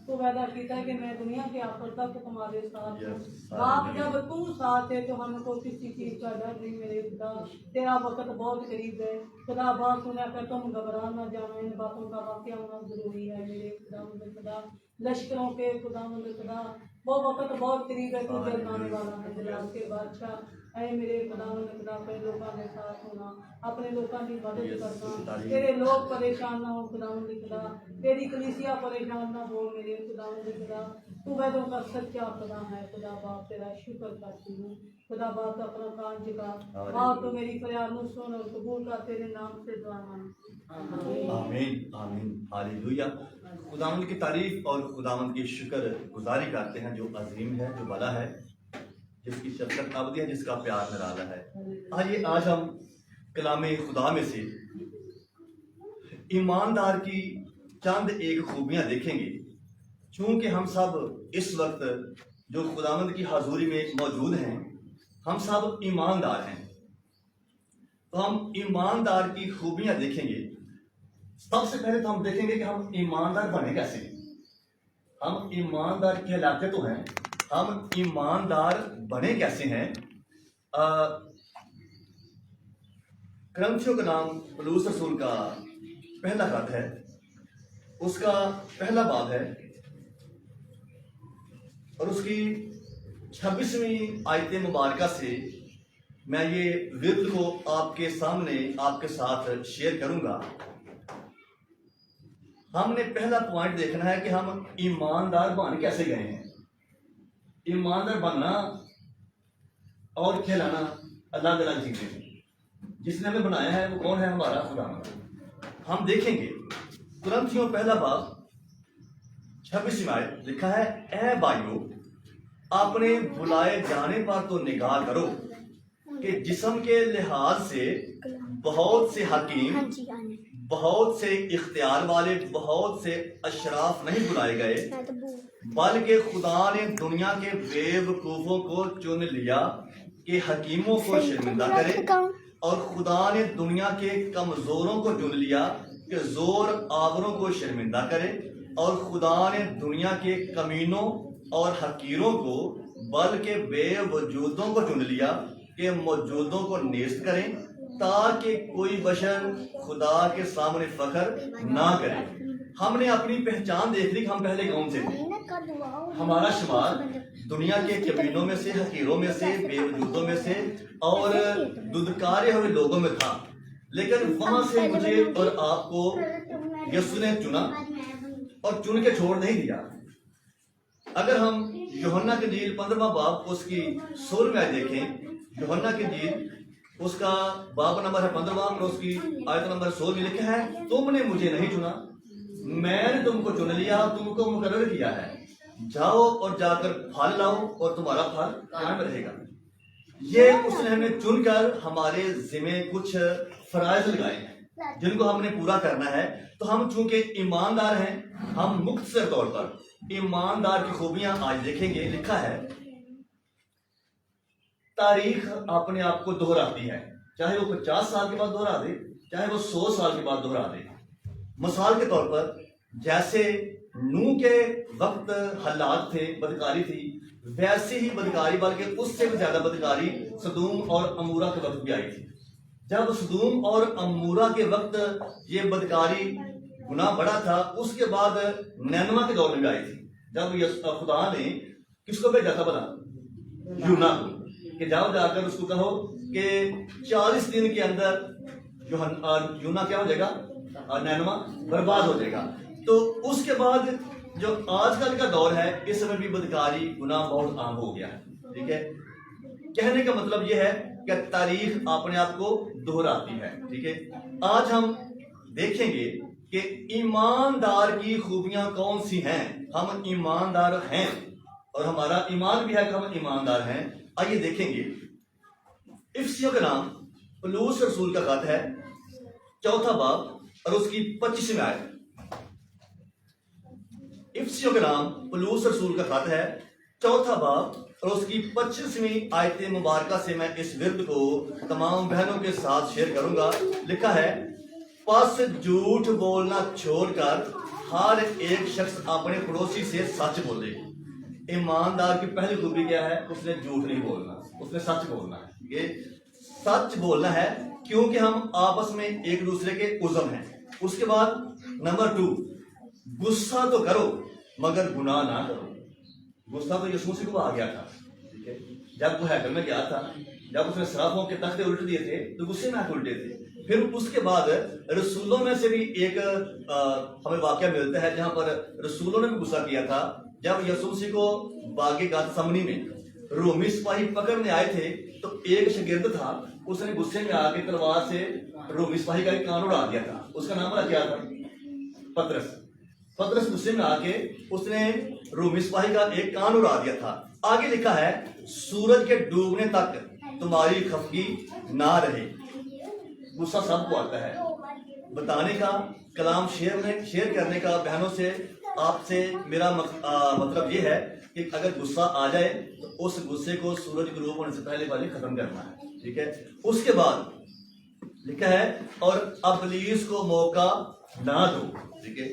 तो वादा किया कि मैं दुनिया के आखिर तक तुम्हारे साथ हूँ बाप। जब तू साथ है तो हमको किसी चीज़ का डर नहीं मेरे खुदा, तेरा वक्त बहुत करीब है खुदा बाप। सुना कर तुम घबरा ना जाओ, इन बातों का वाक्य होना जरूरी है मेरे खुदा खुदा। लश्करों के खुदा खुदा वो वक्त बहुत करीब है, तू जल्द आने वाला है जलाल के बादशाह। ऐ मेरे खुदा खुदा अपने लोगों के साथ होना, अपने लोगों की मदद करना, तेरे लोग परेशान ना हो खुदा खुदा, तेरी कलीसिया परेशान ना हो मेरे खुदा खुदा। तू वैदों का सच्चा खुदा है खुदा बाप, तेरा शुक्र करती हूँ खुदा बाप। अपना कान झुका बाप, तो मेरी फरियाद को सुन और कबूल कर, तेरे नाम से दुआ मांग आमीन आमीन हालेलुया। खुदावंद की तारीफ और खुदावंद की शुक्र गुजारी करते हैं जो अजीम है, जो भला है, जिसकी शफ़क़त अबदी है, जिसका प्यार निराला है। आइए आज हम कलामे खुदा में से ईमानदार की चंद एक खूबियां देखेंगे। चूँकि हम सब इस वक्त जो खुदावंद की हाज़ुरी में मौजूद हैं, हम सब ईमानदार हैं, तो हम ईमानदार की खूबियां देखेंगे। सबसे पहले तो हम देखेंगे कि हम ईमानदार बने कैसे। हम ईमानदार कहलाते तो हैं, हम ईमानदार बने कैसे हैं। करंथियों का नाम पौलुस रसूल का पहला खत है, उसका पहला बाब है और उसकी 26वीं आयत मुबारका से मैं ये विर्द को आपके सामने आपके साथ शेयर करूंगा। ہم نے پہلا پوائنٹ دیکھنا ہے کہ ہم ایماندار بن کیسے گئے ہیں. ایماندار بننا اور کھلانا اللہ تعالیٰ کی چیزیں ہیں. جس نے ہمیں بنایا ہے وہ کون ہے؟ ہمارا خدا. ہم دیکھیں گے کرنتھیوں پہلا باب 26 آیت لکھا ہے، اے بھائیو اپنے بلائے جانے پر تو نگاہ کرو کہ جسم کے لحاظ سے بہت سے حکیم، بہت سے اختیار والے، بہت سے اشراف نہیں بلائے گئے، بلکہ خدا نے دنیا کے بے وقوفوں کو چن لیا کہ حکیموں کو شرمندہ کرے، اور خدا نے دنیا کے کمزوروں کو چن لیا کہ زور آوروں کو شرمندہ کرے، اور خدا نے دنیا کے کمینوں اور حقیروں کو بلکہ بے وجودوں کو چن لیا کہ موجودوں کو نیست کریں، تاکہ کوئی بشر خدا کے سامنے فخر نہ کرے. ہم نے اپنی پہچان دیکھ لی کہ ہم پہلے کون سے تھے. ہمارا شمار دنیا کے کمینوں میں سے، حقیروں میں سے، بے وجودوں میں سے اور ددکارے ہوئے لوگوں میں تھا. لیکن وہاں سے مجھے اور آپ کو یسوع نے چنا اور چن کے چھوڑ نہیں دیا. اگر ہم یوحنا کی انجیل 15واں باب اس کی 16ویں آیت دیکھیں، یوحنا کی انجیل اس کا باب نمبر ہے 15واں اور اس کی آیت نمبر 16 میں لکھا ہے، تم نے مجھے نہیں چنا، میں نے تم کو چن لیا، تم کو مقرر کیا ہے، جاؤ اور جا کر پھل لاؤ اور تمہارا پھل قائم رہے گا. یہ اس نے ہمیں چن کر ہمارے ذمے کچھ فرائض لگائے ہیں جن کو ہم نے پورا کرنا ہے. تو ہم چونکہ ایماندار ہیں، ہم مختصر طور پر ایماندار کی خوبیاں آج دیکھیں گے. لکھا ہے تاریخ اپنے آپ کو دہراتی ہے، چاہے وہ 50 سال کے بعد دہرا دے، چاہے وہ 100 سال کے بعد دہرا دے. مثال کے طور پر جیسے نوح کے وقت حالات تھے، بدکاری تھی، ویسے ہی بدکاری بلکہ اس سے بھی زیادہ بدکاری سدوم اور عمورہ کے وقت بھی آئی تھی. جب سدوم اور عمورہ کے وقت یہ بدکاری گناہ بڑا تھا، اس کے بعد نینوا کے دور میں بھی آئی تھی، جب خدا نے کس کو بھیجا تھا بنا؟ یونا کو، کہ جاؤ جا کر اس کو کہو کہ 40 دن کے اندر یونا کیا ہو جائے گا؟ نینوا برباد ہو جائے گا. تو اس کے بعد جو آج کل کا دور ہے، اس میں بھی بدکاری گناہ بہت عام ہو گیا ہے. ٹھیک ہے، کہنے کا مطلب یہ ہے کہ تاریخ اپنے آپ کو دہراتی ہے. ٹھیک ہے، آج ہم دیکھیں گے کہ ایماندار کی خوبیاں کون سی ہیں. ہم ایماندار ہیں اور ہمارا ایمان بھی ہے کہ ہم ایماندار ہیں. آئیے دیکھیں گے. افسیوں کا نام پولس رسول کا خط ہے، 4 باب اور اس کی 25ویں آیت. افسیوں کا نام پولس رسول کا خط ہے، 4 باب اور اس کی 25ویں آیت مبارکہ سے میں اس ورد کو تمام بہنوں کے ساتھ شیئر کروں گا. لکھا ہے، پس جھوٹ بولنا چھوڑ کر ہر ایک شخص اپنے پڑوسی سے سچ بولے. ایماندار کی پہلی خوبی کیا ہے؟ اس نے جھوٹ نہیں بولنا، اس نے سچ بولنا ہے. یہ سچ بولنا ہے کیونکہ ہم آپس میں ایک دوسرے کے عضو ہیں. اس کے بعد نمبر 2، غصہ تو کرو مگر گناہ نہ کرو. غصہ تو یسوع مسیح کو آ گیا تھا. ٹھیک ہے، جب وہ ہیکل میں گیا تھا، جب اس نے صرافوں کے تختے الٹ دیے تھے تو غصے میں الٹے تھے. پھر اس کے بعد رسولوں میں سے بھی ایک ہمیں واقعہ ملتا ہے جہاں پر رسولوں نے بھی غصہ کیا تھا. جب یسوع مسیح کو باغ گیتسمنی میں رومی سپاہی پکڑنے آئے تھے تو ایک شاگرد تھا، اس نے غصے میں آ کے تلوار سے رومی سپاہی کا ایک کان اڑا دیا تھا. اس کا نام کیا تھا؟ پطرس. پطرس غصے میں آ کے اس نے رومی سپاہی کا ایک کان اڑا دیا تھا. آگے لکھا ہے، سورج کے ڈوبنے تک تمہاری خفگی نہ رہے. غصہ سب کو آتا ہے. بتانے کا، کلام شیئر کرنے کا بہنوں سے آپ سے میرا مطلب یہ ہے کہ اگر غصہ آ جائے تو اس غصے کو سورج غروب ہونے سے پہلے ختم کرنا ہے. ٹھیک ہے، اس کے بعد لکھا ہے، اور ابلیس کو موقع نہ دو. ٹھیک ہے،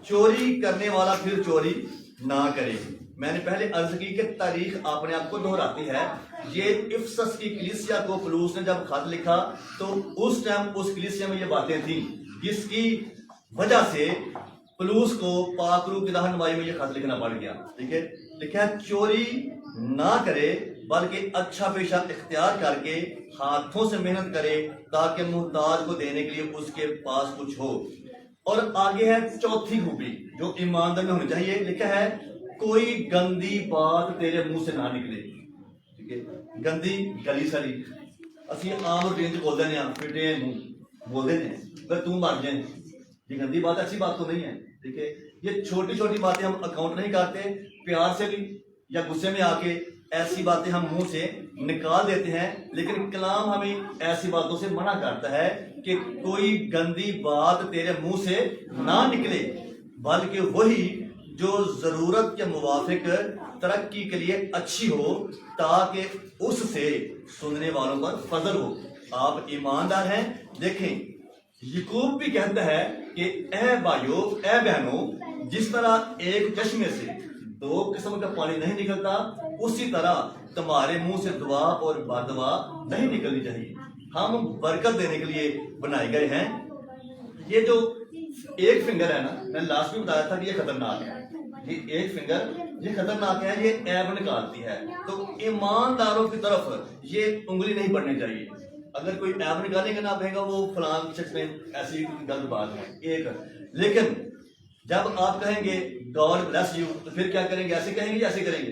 چوری کرنے والا پھر چوری نہ کرے. میں نے پہلے عرض کی کہ تاریخ اپنے آپ کو دہراتی ہے. یہ افسس کی کلیسیا کو پولس نے جب خط لکھا تو اس ٹائم اس کلیسیا میں یہ باتیں تھیں، جس کی وجہ سے پولس کو پاک روح کی رہنمائی میں یہ خط لکھنا پڑ گیا. ٹھیک ہے، لکھا ہے، چوری نہ کرے بلکہ اچھا پیشہ اختیار کر کے ہاتھوں سے محنت کرے تاکہ محتاج کو دینے کے لیے اس کے پاس کچھ ہو. اور آگے ہے چوتھی خوبی جو ایماندار میں ہونی چاہیے، لکھا ہے کوئی گندی بات تیرے منہ سے نہ نکلے. ٹھیک ہے، گندی گلی ساری اسی عام روٹین چ بولتے ہیں، پھٹے منہ بولتے ہیں پر تم مر جائیں، یہ گندی بات اچھی بات تو نہیں ہے. ٹھیک ہے، یہ چھوٹی چھوٹی باتیں ہم اکاؤنٹ نہیں کرتے، پیار سے بھی یا غصے میں آ کے ایسی باتیں ہم منہ سے نکال دیتے ہیں. لیکن کلام ہمیں ایسی باتوں سے منع کرتا ہے کہ کوئی گندی بات تیرے منہ سے نہ نکلے، بلکہ وہی جو ضرورت کے موافق ترقی کے لیے اچھی ہو، تاکہ اس سے سننے والوں پر فضل ہو. آپ ایماندار ہیں. دیکھیں یعقوب بھی کہتا ہے کہ اے بھائیو، اے بہنوں، جس طرح ایک چشمے سے دو قسم کا پانی نہیں نکلتا، اسی طرح تمہارے منہ سے دعا اور بددعا نہیں نکلنی چاہیے. ہم برکت دینے کے لیے بنائے گئے ہیں. یہ جو ایک فنگر ہے نا، میں لاسٹ میں بتایا تھا کہ یہ خطرناک ہے. یہ ایک فنگر یہ خطرناک ہے، یہ عیب نکالتی ہے. تو ایمانداروں کی طرف یہ انگلی نہیں بڑھنی چاہیے. اگر کوئی عیب نکالے گا نا، کہے گا وہ فلان شخص میں ایسی غلط بات ہے ایک. لیکن جب آپ کہیں گے گاڈ بلیس یو، تو پھر کیا کریں گے؟ ایسے کہیں گے یا ایسے کریں گے؟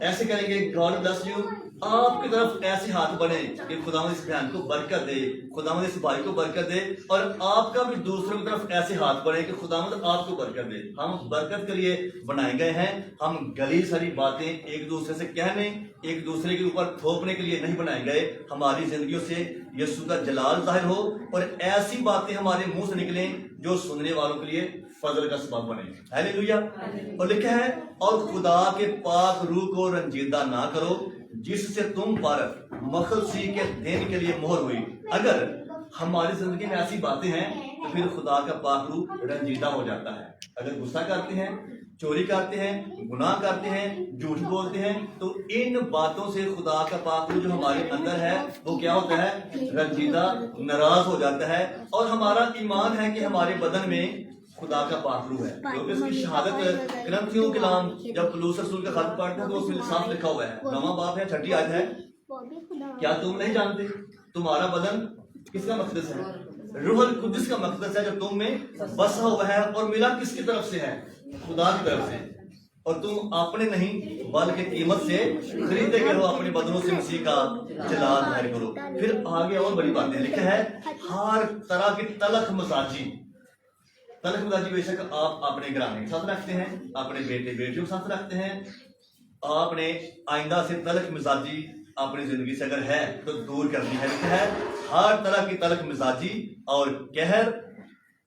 ایسے کریں گے گاڈ بلیس یو. آپ کی طرف ایسے ہاتھ بنے کہ خداوند اس بہن کو برکت دے، خداوند اس بھائی کو برکت دے، اور آپ کا بھی دوسروں کی طرف ایسے ہاتھ بڑھے کہ خداوند آپ کو برکت دے. ہم برکت کے لیے بنائے گئے ہیں. ہم گلی ساری باتیں ایک دوسرے سے کہنے، ایک دوسرے کے اوپر تھوپنے کے لیے نہیں بنائے گئے. ہماری زندگیوں سے یسوع کا جلال ظاہر ہو اور ایسی باتیں ہمارے منہ سے نکلیں جو سننے والوں کے لیے فضل کا سبب بنے. ہیلیلویا. اور لکھا ہے اور خدا کے پاک روح کو رنجیدہ نہ کرو، جس سے تم پر مخلصی کے دن کے لیے مہر ہوئی. اگر ہماری زندگی میں ایسی باتیں ہیں تو پھر خدا کا پاک روح رنجیدہ ہو جاتا ہے. اگر غصہ کرتے ہیں، چوری کرتے ہیں، گناہ کرتے ہیں، جھوٹ بولتے ہیں، تو ان باتوں سے خدا کا پاک روح جو ہمارے اندر ہے وہ کیا ہوتا ہے؟ رنجیدہ، ناراض ہو جاتا ہے. اور ہمارا ایمان ہے کہ ہمارے بدن میں خدا کا پاک روح ہے، کیونکہ اس کی شہادت کرنتھیوں کے نام جب پولس رسول کا خط پڑھتے ہیں تو اس میں صاف لکھا ہوا ہے، 9واں باب ہے 6 آیت ہے، کیا تم نہیں جانتے تمہارا بدن کس کا مقدس ہے؟ روح القدس کا مقدس ہے جو تم میں بسا ہوا ہے، اور ملا کس کی طرف سے ہے؟ خدا کی طرف سے. اور تم اپنے نہیں بلکہ قیمت سے خریدے گئے ہو، اپنے بدنوں سے مسیح کا جلال ظاہر کرو. پھر آگے اور بڑی باتیں لکھا ہے ہر طرح کی تلخ مزاجی. تلخ مزاجی بے شک آپ اپنے گھرانے کے ساتھ رکھتے ہیں، اپنے بیٹے بیٹیوں کے ساتھ رکھتے ہیں. آپ نے آئندہ سے تلخ مزاجی اپنی زندگی سے اگر ہے تو دور کرنی ہے. لکھا ہے ہر طرح کی تلخ مزاجی اور قہر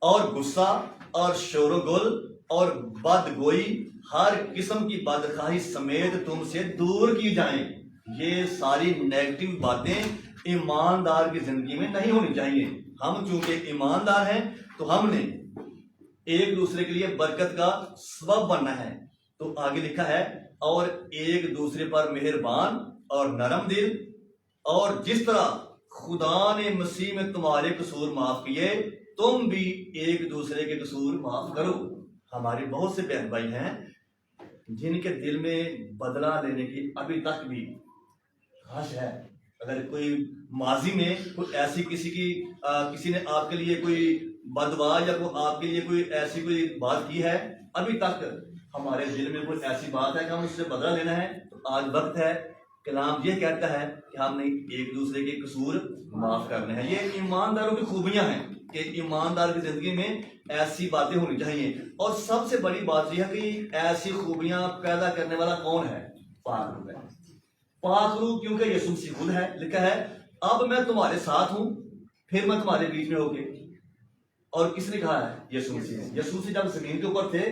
اور غصہ اور شور و گل اور بد گوئی، ہر قسم کی بدخواہی سمیت تم سے دور کی جائیں. یہ ساری نیگیٹو باتیں ایماندار کی زندگی میں نہیں ہونی چاہیے. ہم چونکہ ایماندار ہیں تو ہم نے ایک دوسرے کے لیے برکت کا سبب بننا ہے. تو آگے لکھا ہے اور ایک دوسرے پر مہربان اور نرم دل، اور جس طرح خدا نے مسیح میں تمہارے قصور معاف کیے، تم بھی ایک دوسرے کے قصور معاف کرو. ہمارے بہت سے بہن بھائی ہیں جن کے دل میں بدلہ لینے کی ابھی تک بھی خواہش ہے. اگر کوئی ماضی میں کوئی ایسی کسی نے آپ کے لیے کوئی بدوا یا کوئی آپ کے لیے کوئی ایسی کوئی بات کی ہے، ابھی تک ہمارے دل میں کوئی ایسی بات ہے کہ ہم اس سے بدلہ لینا ہے، تو آج وقت ہے. کلام یہ کہتا ہے کہ ہم نے ایک دوسرے کے قصور معاف کرنے ہیں. یہ ایمانداروں کی خوبیاں ہیں کہ ایماندار کی زندگی میں ایسی باتیں ہونی چاہیے. اور سب سے بڑی بات یہ ہے کہ ایسی خوبیاں پیدا کرنے والا کون ہے؟ پاک روح ہے. پاک روح کیونکہ یسوع مسیح خود ہے. لکھا ہے اب میں تمہارے ساتھ ہوں، پھر میں تمہارے بیچ میں ہو کے. اور کس نے کہا ہے؟ یسوع مسیح نے. یسوع مسیح جب زمین کے اوپر تھے،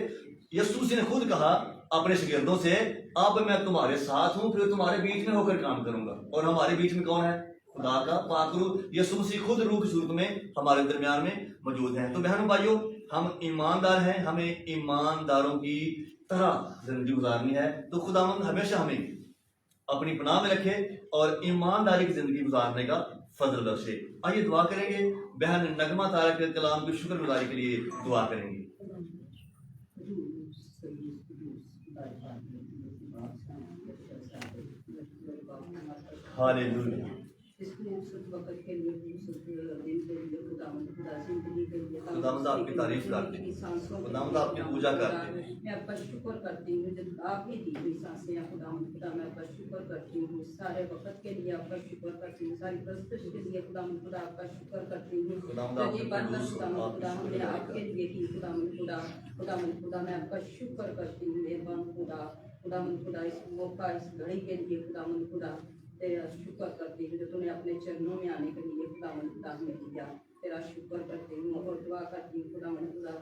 یسوع مسیح نے خود کہا اپنے شاگردوں سے اب میں تمہارے ساتھ ہوں، پھر تمہارے بیچ میں ہو کر کام کروں گا. اور ہمارے بیچ میں کون ہے؟ خدا کا پاک روح. یسوع مسیح خود روح کی صورت میں ہمارے درمیان میں موجود ہیں. تو بہنوں بھائیوں، ہم ایماندار ہیں، ہمیں ایمانداروں کی طرح زندگی گزارنی ہے. تو خداوند ہمیشہ ہمیں اپنی پناہ میں رکھے اور ایمانداری کی زندگی گزارنے کا فضل بخشے. آئیے دعا کریں گے. بہن نغمہ طارق کے کلام کی شکر گزاری کے لیے دعا کریں گے. ہاللیلویا. वक्त के लिए खूबसूरत दिन के लिए खुदावंद खुदा जिंदगी के लिए खुदावंद आपकी तारीफ करते हैं, खुदावंद आपकी पूजा करते हैं। मैं आपका शुक्र करती हूँ जब आपकी दी हुई सांसें हैं खुदावंद खुदा मैं आपका शुक्र करती हूँ सारे वक्त के लिए आपका शुक्र करती हूँ सारी प्रस्तुति के लिए खुदावंद खुदा आपका शुक्र करती हूँ खुदावंद जो आपके ये बात कुदूस को, खुदावंद आपकी खुदा हमने शुक्रिया आपके लिए की खुदावंद खुदा मैं आपका शुक्र करती हूँ मेहरबान खुदावंद खुदा इस मौका इस घड़ी के लिए खुदावंद खुदा तेरा शुक्र करती हूँ जो तूने अपने चरणों में आने के लिए खुदावंद खुदा हमें दिया तेरा शुक्र करती हूँ और दुआ करती हूँ खुदावंद खुदा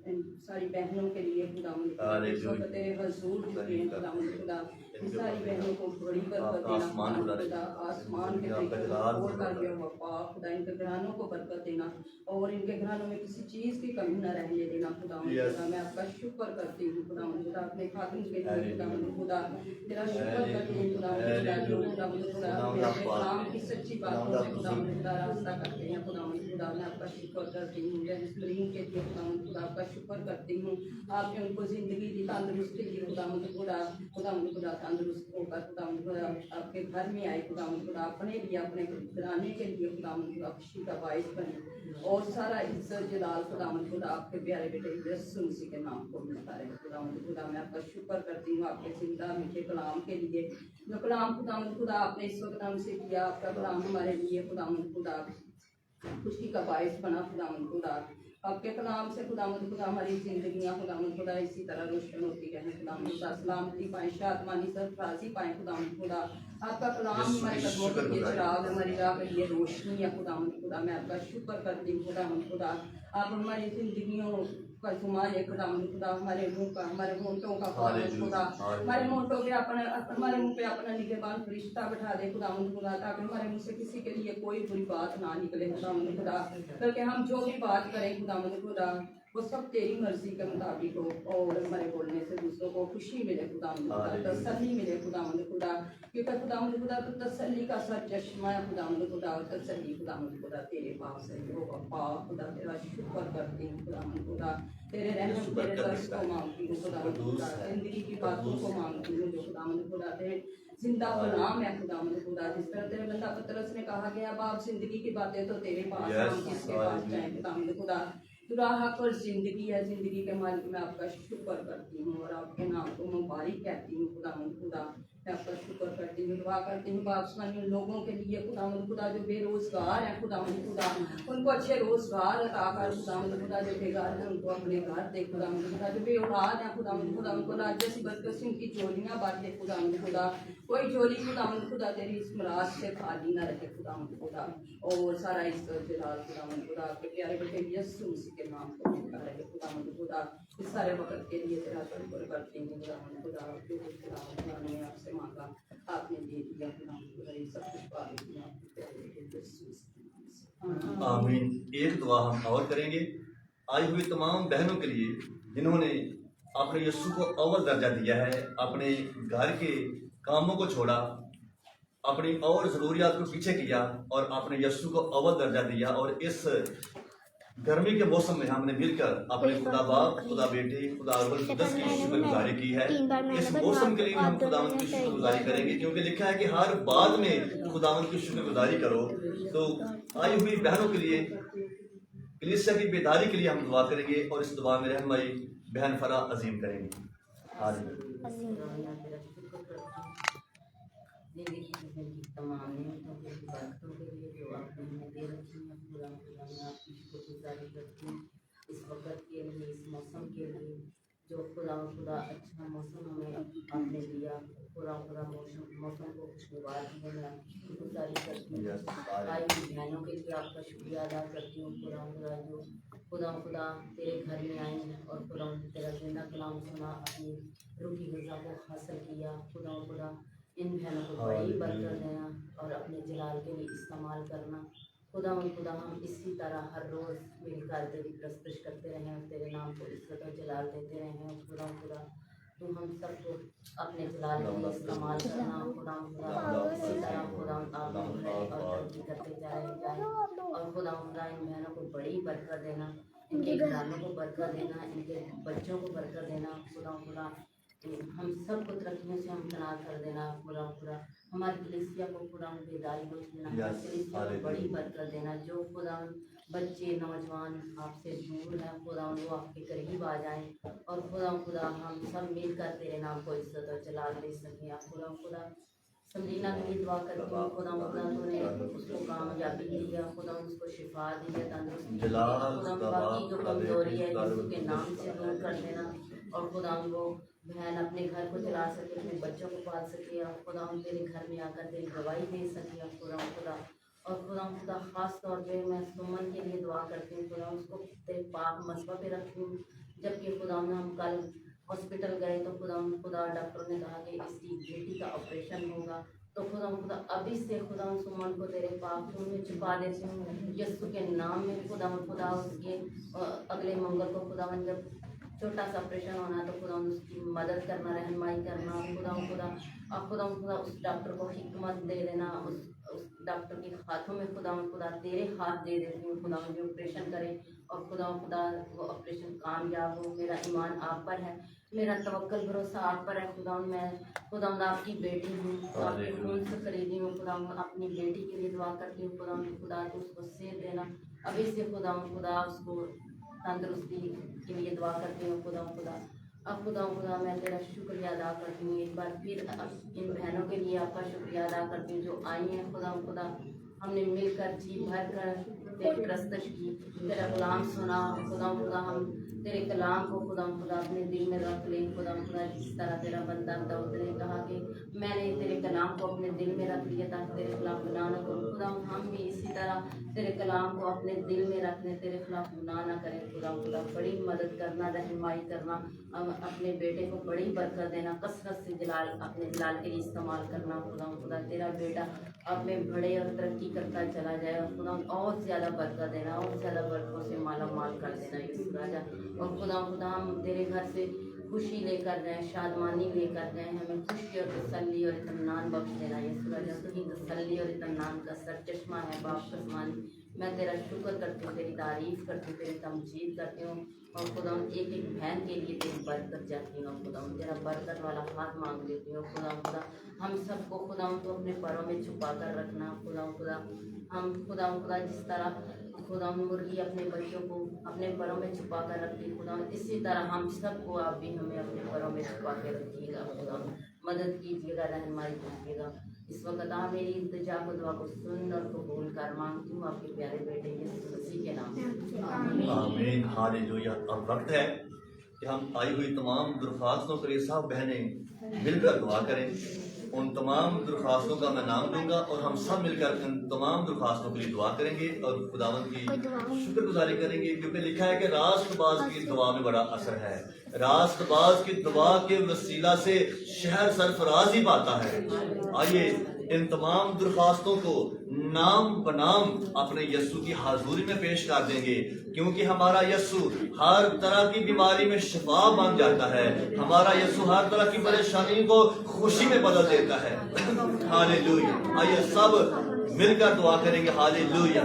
इन सारी बहनों के लिए खुदावंद खुदा इस वक्त तेरे हजूर झुके हैं खुदावंद खुदा इन सारी बहनों को बड़ी बरकत देना खुदावंद खुदा आसमान के तरीके खोल कर दिया वफा खुदा इनके घरानों को बरकत देना और इनके घरानों में किसी चीज़ की कमी न रहने देना खुदावंद खुदा मैं आपका शुक्र करती हूँ खुदावंद खुदा अपने खातिन के लिए खुदावंद खुदा तेरा शुक्र करती हूँ खुदावंद खुदा जो खुदावंद खुदा अपने कलाम की सच्ची बातों से खुदावंद खुदा रास्ता करते हैं खुदावंद खुदा मैं आपका शुक्र करती हूँ जिस मरीम के लिए खुदावंद खुदा आपका शुक्र करती हूँ आपने उनको ज़िंदगी दी तंदुरुस्ती दी खुदावंद खुदा तंदुरुस्त होकर खुदावंद खुदा आपके घर में आए खुदावंद खुदा अपने लिए अपने घराने के लिए खुदावंद खुदा खुशी का बाइस बने और सारा इज्जत जलाल खुदावंद खुदा आपके प्यारे बेटे यीशु मसीह के नाम को मिलता रहे खुदावंद खुदा मैं आपका शुक्र करती हूँ आपके जिंदा मीठे कलाम के लिए जो कलाम खुदावंद खुदा आपने इस वक्त हमसे किया आपका कलाम हमारे लिए खुदावंद खुदा खुशी का बाइस बना खुदावंद खुदा आपके कलाम से खुदावंद खुदा हमारी जिंदगियां खुदावंद खुदा इसी तरह रोशन होती रहें खुदावंद खुदा सलामती पाएं शादमानी सरफराजी पाएं खुदावंद खुदा आपका कलाम हमारे कदमों के लिए चिराग हमारी राह के लिए रोशनी है खुदावंद खुदा मैं आपका शुक्र करती हूँ खुदावंद खुदा आप हमारी जिंदगियों का तुम्हारे खुदावंद खुदा हमारे मुंह का हमारे होंठों का खुदावंद खुदा हमारे होंठों पे अपना हमारे मुंह पे अपना निगहबान फरिश्ता बैठा दे खुदावंद खुदा ताकि हमारे मुंह से किसी के लिए कोई बुरी बात ना निकले खुदावंद खुदा बल्कि हम जो भी बात करें खुदावंद खुदा वो सब तेरी मर्जी के मुताबिक हो और हमारे बोलने से दूसरों को खुशी मिले खुदावंद खुदा तसल्ली मिले खुदावंद खुदा क्योंकि खुदावंद खुदा तो तसल्ली का सर चश्मा है खुदावंद खुदा और तसल्ली खुदावंद खुदा तेरे पास है वो अप्पा खुदा तेरा शुक्र करती हूँ खुदावंद खुदा तेरे रहम तेरे दर्श को मांगती हूँ खुदावंद खुदा जिंदगी की बातों को मांगती हूँ जो खुदावंद खुदा तेरे जिंदा गुलाम है खुदावंद खुदा जिस तरह तेरे बंदा पतरस ने कहा गया बाप जिंदगी की बातें तो तेरे पास हम किसके पास जाएं खुदावंद खुदा राह पर जिंदगी है जिंदगी के मालिक मैं आपका शुक्र करती हूँ और आपके नाम को मुबारक कहती हूँ खुदावंद खुदा मैं आपका शुक्र करती हूँ दुआ करती हूँ बाप उन लोगों के लिए खुदावंद खुदा जो बेरोजगार हैं खुदावंद खुदा उनको अच्छे रोजगार अता कर खुदावंद खुदा जो बेकार हैं उनको अपने घर दे खुदावंद खुदा जो बेऔलाद हैं खुदावंद खुदा उनको लाजसी बरकत उनकी झोलियाँ बांट दे खुदावंद खुदा कोई झोली खुदावंद खुदा तेरी इस मराज से खाली ना रखे खुदावंद खुदा और सारा इज्जत जलाल खुदावंद खुदा आपके प्यारे बेटे यीशु मसीह के नाम को मिलता रहे खुदावंद खुदा इस सारे वक्त के लिए तेरा शुक्र करती हूँ खुदावंद खुदा जो कुछ खुदावंद खुदा ने आपसे मांगा आपने दे दिया खुदावंद खुदा ये सब कुछ पा लेती हूँ आपके प्यारे बेटे यीशु मसीह के नाम से आमीन। एक दुआ हम और करेंगे आई हुई तमाम बहनों के लिए जिन्होंने अपने यीशु को अव्वल दर्जा दिया है, अपने घर के कामों को छोड़ा, अपनी और ज़रूरियात को पीछे किया और अपने यीशु को अव्वल दर्जा दिया और इस गर्मी के मौसम में हमने मिलकर अपने खुदा बाप खुदा बेटे खुदा अव्वल कुदस की शुक्रगुजारी की है। इस मौसम के लिए हम खुदावंद की शुक्रगुजारी करेंगे क्योंकि लिखा है कि हर बात में खुदावंद की शुक्रगुजारी करो। तो आई हुई बहनों के लिए कलीसिया की बेदारी के लिए हम दुआ करेंगे और इस दुआ में रहनुमाई बहन फरा अजीम करेंगे। जिंदगी की तमाम नियमों के बरकतों के लिए जो आपने हमें दे रखी है खुदा खुदा मैं आपकी शुक्रगुजारी करती हूँ इस वक्त के लिए इस मौसम के लिए जो खुदा खुदा अच्छा मौसम हमें आपने दिया पूरा पूरा मौसम को खुशगवार किया मैं आपकी शुक्रगुजारी करती हूँ। आई हुई बहनों के लिए आपका शुक्रिया अदा करती हूँ खुदा खुदा जो खुदा खुदा तेरे घर में आई और खुदा तेरा जिंदा कलाम सुना अपनी रूही गज़ा को हासिल किया खुदा खुदा इन बहनों को बड़ी बरकत देना और अपने जलाल के लिए इस्तेमाल करना खुदा हम इसी तरह हर रोज़ मिलकर तेरी प्रस्तुत करते रहें और तेरे नाम को इज्जत और जलाल देते रहें और खुदा तू हम सबको अपने जलाल के लिए इस्तेमाल करना खुदा इसी तरह खुदा आप और तरक्की करते जाए और खुदा इन बहनों को बड़ी बरकत देना इनके घरानों को बरकत देना इनके बच्चों को बरकत देना खुदा ہم سب کو ترقیوں سے امتناع کر دینا خدا ہماری کلیسیا کو خدا بیداری بخش دینا، ہماری کلیسیا کو بڑی برکت دینا، جو خدا بچے نوجوان آپ سے دور ہیں خدا وہ آپ کے قریب آ جائیں، اور خدا ہم سب مل کر تیرے نام کو عزت اور جلال دے سکیں۔ خدا سمرینا کے لیے دعا کرتی ہوں، خدا تو نے اس کو کامیابی دیا، خدا اس کو شفا دیا، تندرستی دیا، خدا باقی جو کمزوری ہے یسوع کے نام سے دور کر دینا، اور خدا وہ بہن اپنے گھر کو چلا سکے، اپنے بچوں کو پال سکے، اور خدا تیرے گھر میں آ کر تیری گواہی دے سکے، اور خدا خاص طور پہ میں سمن کے لیے دعا کرتی ہوں، خدا اس کو تیرے پاک مصباح پہ رکھتی ہوں، جبکہ خدا میں ہم کل ہاسپٹل گئے تو خدا ڈاکٹر نے کہا کہ اس کی بیٹی کا آپریشن ہوگا، تو خدا ابھی سے خدا سمن کو تیرے پاک خون میں چھپا دیتی ہوں یسوع کے نام میں، خدا اس کے اگلے منگل کو خدا جب چھوٹا سا آپریشن ہونا تو خدا اس کی مدد کرنا، رہنمائی کرنا، خدا اس ڈاکٹر کو حکمت دے دینا، اس ڈاکٹر کے ہاتھوں میں خدا تیرے ہاتھ دے دیتی ہوں، خدا جو آپریشن کرے، اور خدا وہ آپریشن کامیاب ہو، میرا ایمان آپ پر ہے، میرا توکل بھروسہ آپ پر ہے، خدا آپ کی بیٹی ہوں، آپ کے خون سے خریدی ہوں، خدا اپنی بیٹی کے لیے دعا کرتی ہوں، خدا تو اس کو صحت دینا، ابھی سے خدا اس کو تندرستی کے لیے دعا کرتی ہوں، خدا میں تیرا شکریہ ادا کرتی ہوں، ایک بار پھر ان بہنوں کے لیے آپ کا شکریہ ادا کرتی ہوں جو آئی ہیں، خدا ہم نے مل کر جی بھر کر تیری پرستش کی، تیرا کلام سنا، خدا ہم تیرے کلام کو خدا اپنے دل میں رکھ لیں، خدا جس طرح تیرا بندہ داؤد نے کہا کہ میں نے تیرے کلام کو اپنے دل میں رکھ لیا تاکہ تیرے خلاف گناہ نہ کروں، خدا ہم بھی اسی طرح تیرے کلام کو اپنے دل میں رکھ لیں، تیرے خلاف گناہ نہ کریں، خدا بڑی مدد کرنا، رہنمائی کرنا، اپنے بیٹے کو بڑی برکت دینا، کثرت سے اپنے جلال کے لیے استعمال کرنا، خدا تیرا بیٹا اب میں بڑے اور ترقی کرتا چلا جائے، اور خدا اور زیادہ برکت دینا، اور زیادہ برکتوں سے مالا مال کر دینا یسوع راجا، اور خدا ہم تیرے گھر سے خوشی لے کر جائیں، شادمانی لے کر جائیں، ہمیں خوشی اور تسلی اور اطمینان بخش دینا یسوع راجا، تو ہی تسلی اور اطمینان کا سرچشمہ ہے باپ آسمانی، میں تیرا شکر کرتی ہوں، تیری تعریف کرتی ہوں، تیری تمجید کرتی ہوں، اور خدا ایک ایک بہن کے لیے تیری برکت چاہتی ہوں، خدا تیرا برکت والا ہاتھ مانگ لیتی ہوں، خدا ہم سب کو خدا تو اپنے پروں میں چھپا کر رکھنا، خدا ہم خدا جس طرح خدا مرغی اپنے بچوں کو اپنے پروں میں چھپا کر رکھتی، خدا اسی طرح ہم سب کو آپ بھی ہمیں اپنے پروں میں چھپا کے رکھیے گا، خدا مدد کیجیے گا، رہنمائی کیجیے گا، اس وقت آپ میری التجا کو دعا کو سن اور قبول کر مانگتی ہوں آپ کے پیارے بیٹے یسوع مسیح کے نام سے، آمین، ہاللیلویا۔ اب وقت ہے کہ ہم آئی ہوئی تمام درخواستوں کے لیے سب بہنیں مل کر دعا کریں، ان تمام درخواستوں کا میں نام دوں گا اور ہم سب مل کر ان تمام درخواستوں کے لیے دعا کریں گے اور خداوند کی شکر گزاری کریں گے، کیونکہ لکھا ہے کہ راست باز کی دعا میں بڑا اثر ہے، راست باز کی دعا کے وسیلہ سے شہر سرفرازی پاتا ہے۔ آئیے ان تمام درخواستوں کو نام بنام اپنے یسوع کی حضوری میں پیش کر دیں گے، کیونکہ ہمارا یسوع ہر طرح کی بیماری میں شفا بن جاتا ہے، ہمارا یسوع ہر طرح کی پریشانی کو خوشی میں بدل دیتا ہے۔ ہاللیلویا۔ آئیے سب مل کر دعا کریں گے، ہاللیلویا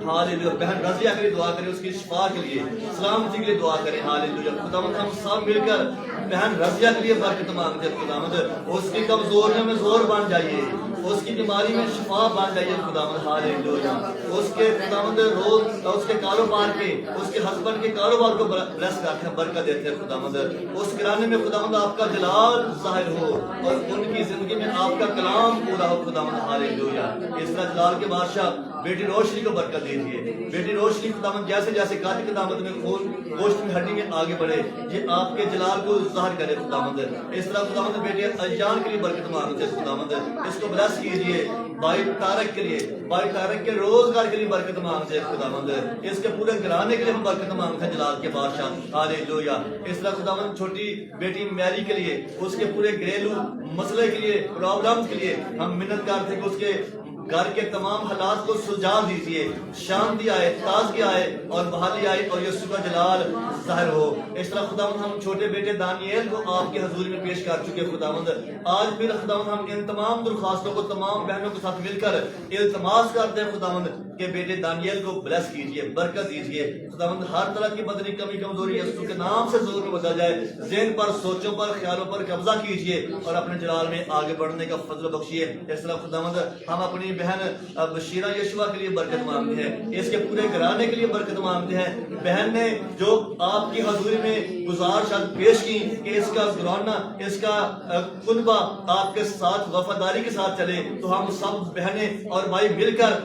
ہاللیلویا۔ بہن رضیہ کے لیے دعا کریں، اس کی شفا کے لیے، سلامتی کے لیے دعا کریں، ہاللیلویا۔ خداوند ہم سب مل کر بہن رضیہ کے لیے برکت مانگتے ہیں، خداوند اس کی کمزوریوں میں زور بن جائیے، اس کی بیماری میں شفا بن جائیے، خداوند ہاللیلویا۔ اس کے خداوند روز اس کے کاروبار کے، اس کے ہسبینڈ کے کاروبار کو بلیس کرتے ہیں، برکت دیتے ہیں، خداوند اس گھرانے میں خداوند آپ کا جلال ظاہر ہو اور ان کی زندگی میں آپ کا کلام پورا ہو، خداوند ہاللیلویا۔ اس طرح جلال کے بادشاہ بیٹی روشنی کو برکت دیجیے، بیٹی روشنی خداوند جیسے جیسے قد کی دامت میں خون گوشت میں ہڈی میں آگے بڑھے، یہ آپ کے جلال کو ظاہر کرے، خداوند اس طرح خداوند بیٹی اجان کے لیے برکت مانگتے ہیں، خداوند اس کو بلیس کیجیے، بھائی طارق کے لیے، بھائی طارق کے روزگار کے لیے برکت مانگتے ہیں، خداوند اس کے پورے گھرانے کے لیے ہم برکت مانگتے ہیں، جلال کے بادشاہ ہاللیلویا۔ اس طرح خداوند چھوٹی بیٹی میری کے لیے، اس کے پورے گھریلو مسئلے کے لیے، پرابلم کے لیے ہم منت کرتے ہیں کہ اس کے گھر کے تمام حالات کو سلجھا دیجیے، شانتی آئے، تازگی آئے اور بحالی آئے اور یسوع کا جلال ظاہر ہو۔ اس طرح خداوند ہم چھوٹے بیٹے دانیل کو آپ کی حضوری میں پیش کر چکے خداوند، آج پھر خداوند ہم ان تمام درخواستوں کو تمام بہنوں کے ساتھ مل کر التماس کرتے ہیں خداوند کہ بیٹے دانیل کو بلیس کیجیے، برکت دیجیے خداوند، ہر طرح کی بدنی کمی کمزوری یسوع کے نام سے زور میں بدل جائے، ذہن پر، سوچوں پر، خیالوں پر قبضہ کیجیے اور اپنے جلال میں آگے بڑھنے کا فضل بخشیے۔ اس طرح خداوند ہم اپنی بہن بشیرہ یشوا کے لیے برکت مانگتے ہیں، اس کے پورے گھرانے کے لیے برکت مانگتے ہیں۔ بہن نے جو آپ کی حضوری میں گزارشات پیش کی کہ اس کا گھرانہ، اس کا کنبہ آپ کے ساتھ وفاداری کے ساتھ چلے، تو ہم سب بہنیں اور بھائی مل کر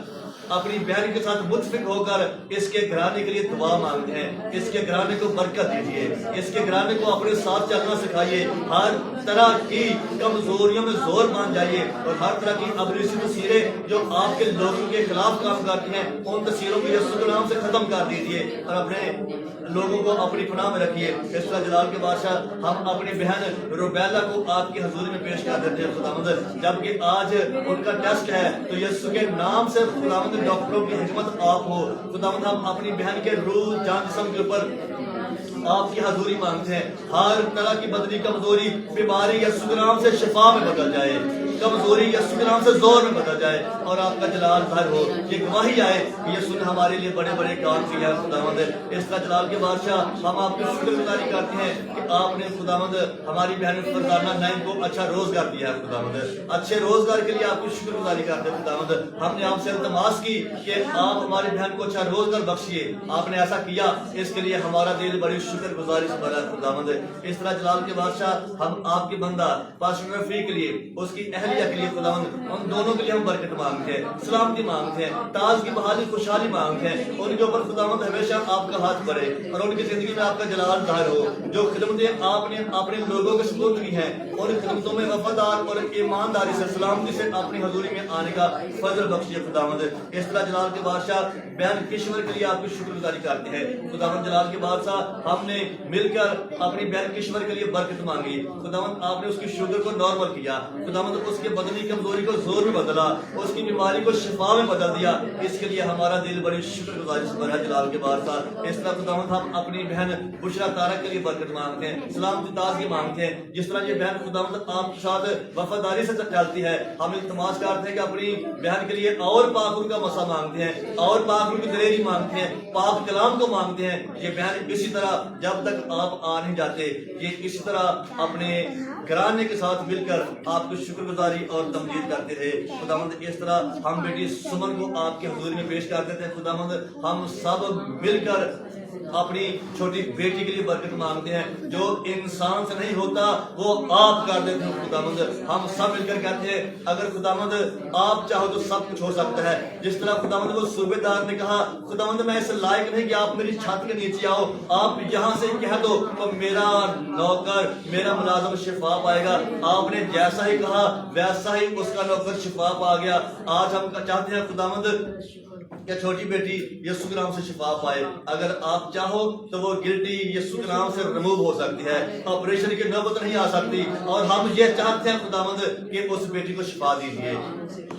اپنی بہن کے ساتھ متفق ہو کر اس کے گھرانے کے لیے دعا مانگتے ہیں۔ اس کے گھرانے کو برکت دیجیے، اس کے گھرانے کو اپنے ساتھ چلنا سکھائیے، ہر طرح کی کمزوریوں میں زور مان جائیے اور ہر طرح کی ابلیسی تصویریں جو آپ کے لوگوں کے خلاف کام کرتی ہیں ان تصویروں کو یسوع کے نام سے ختم کر دیجیے اور اپنے لوگوں کو اپنی پناہ میں رکھیے۔ اس طرح جلال کے بادشاہ ہم اپنی بہن روبیلا کو آپ کی حضوری میں پیش کر دیتے ہیں خداوند، جبکہ آج ان کا ٹیسٹ ہے تو یسوع کے نام سے خداوند ڈاکٹروں کی حکمت آپ ہو خداوند، ہم اپنی بہن کے روح جان جسم کے اوپر آپ کی حضوری مانگتے ہیں، ہر طرح کی بدنی کمزوری بیماری یسوع کے نام سے شفا میں بدل جائے، کمزوری یسوع کے نام سے زور میں بدل جائے اور آپ کا جلال ظاہر ہو، یہ گواہی آئے کہ یسوع نے ہمارے لیے بڑے بڑے کام کیے ہیں خداوند۔ اس کا جلال کے بادشاہ ہم آپ کی شکر گزاری کرتے ہیں کہ آپ نے خداوند ہماری بہن فرزانہ نعیم کو اچھا روزگار دیا ہے خداوند، اچھے روزگار کے لیے آپ کی شکر گزاری کرتے ہیں خداوند۔ ہم نے آپ سے التماس کی کہ آپ ہماری بہن کو اچھا روزگار بخشیے، آپ نے ایسا کیا، اس کے لیے ہمارا دل بڑی شکر گزاری سے بھرا ہے خداوند۔ اس طرح جلال کے بادشاہ ہم آپ کے بندہ پاسٹر رفیع کے لیے، اس کی اہلیہ کے لیے خداوند، ان دونوں کے لیے ہم برکت مانگتے ہیں، سلامتی مانگتے ہیں، تازگی بحالی خوشحالی مانگتے ہیں، ان کے اوپر خداوند ہمیشہ آپ کا ہاتھ بڑھے اور ان کی زندگی میں آپ کا جلال ظاہر ہو۔ جو خدمتیں آپ نے اپنے لوگوں کے سپرد کی ہیں ان خدمتوں میں وفادار اور ایمانداری سے سلامتی سے اپنی حضوری میں آنے کا فضل بخشیے خداوند۔ اس طرح جلال کے بادشاہ بہن کشور کے لیے آپ کی شکر گزاری کرتے ہیں خداوند۔ جلال کے بادشاہ ہم نے مل کر اپنی بہن کشور کے لیے برکت مانگی خداوند، آپ نے اس کی شوگر کو نارمل کیا خداوند، اس کے بدنی کمزوری کو زور میں بدلا، اس کی بیماری کو شفا میں بدل دیا، اس کے لیے ہمارا دل بڑی شکر گزاری سے بھرا جلال کے بادشاہ۔ اس طرح خداوند ہم اپنی بہن بشرا تارک کے لیے برکت مانگتے ہیں، سلامتی تازگی مانگتے ہیں، جس طرح یہ بہن خداوند آپ کے ساتھ وفاداری سے چلتی ہے، ہم التماس کرتے ہیں کہ اپنی بہن کے لیے اور پاک ان کا مسا مانگتے ہیں، اور پاک ان کی دلیری مانگتے ہیں، پاک کلام کو مانگتے ہیں۔ یہ بہن اسی طرح جب تک آپ آ نہیں جاتے یہ اسی طرح اپنے گھرانے کے ساتھ مل کر آپ کی شکر گزاری اور تمجید کرتے رہے خداوند۔ اس طرح ہم بیٹی سمن کو آپ کی حضوری میں پیش کر دیتے ہیں خداوند، ہم سب مل کر اپنی چھوٹی بیٹی کے لیے برکت مانگتے ہیں، جو انسان سے نہیں ہوتا وہ آپ کر دیتے ہیں خداوند۔ ہم سب مل کر کہتے ہیں اگر خداوند آپ چاہو تو سب کچھ ہو سکتا ہے، جس طرح خداوند وہ صوبے دار نے کہا خداوند میں اس لائق نہیں کہ آپ میری چھت کے نیچے آؤ، آپ یہاں سے کہہ دو تو میرا نوکر میرا ملازم شفا پائے گا، آپ نے جیسا ہی کہا ویسا ہی اس کا نوکر شفا پا گیا۔ آج ہم چاہتے ہیں خداوند کہ چھوٹی بیٹی یسوع کے نام سے شفا پائے، اگر آپ چاہو تو وہ گلٹی یسوع کے نام سے ریموو ہو سکتی ہے، آپریشن کی نوبت نہیں آ سکتی، اور ہم یہ چاہتے ہیں خداوند کہ اس بیٹی کو شفا دیجیے۔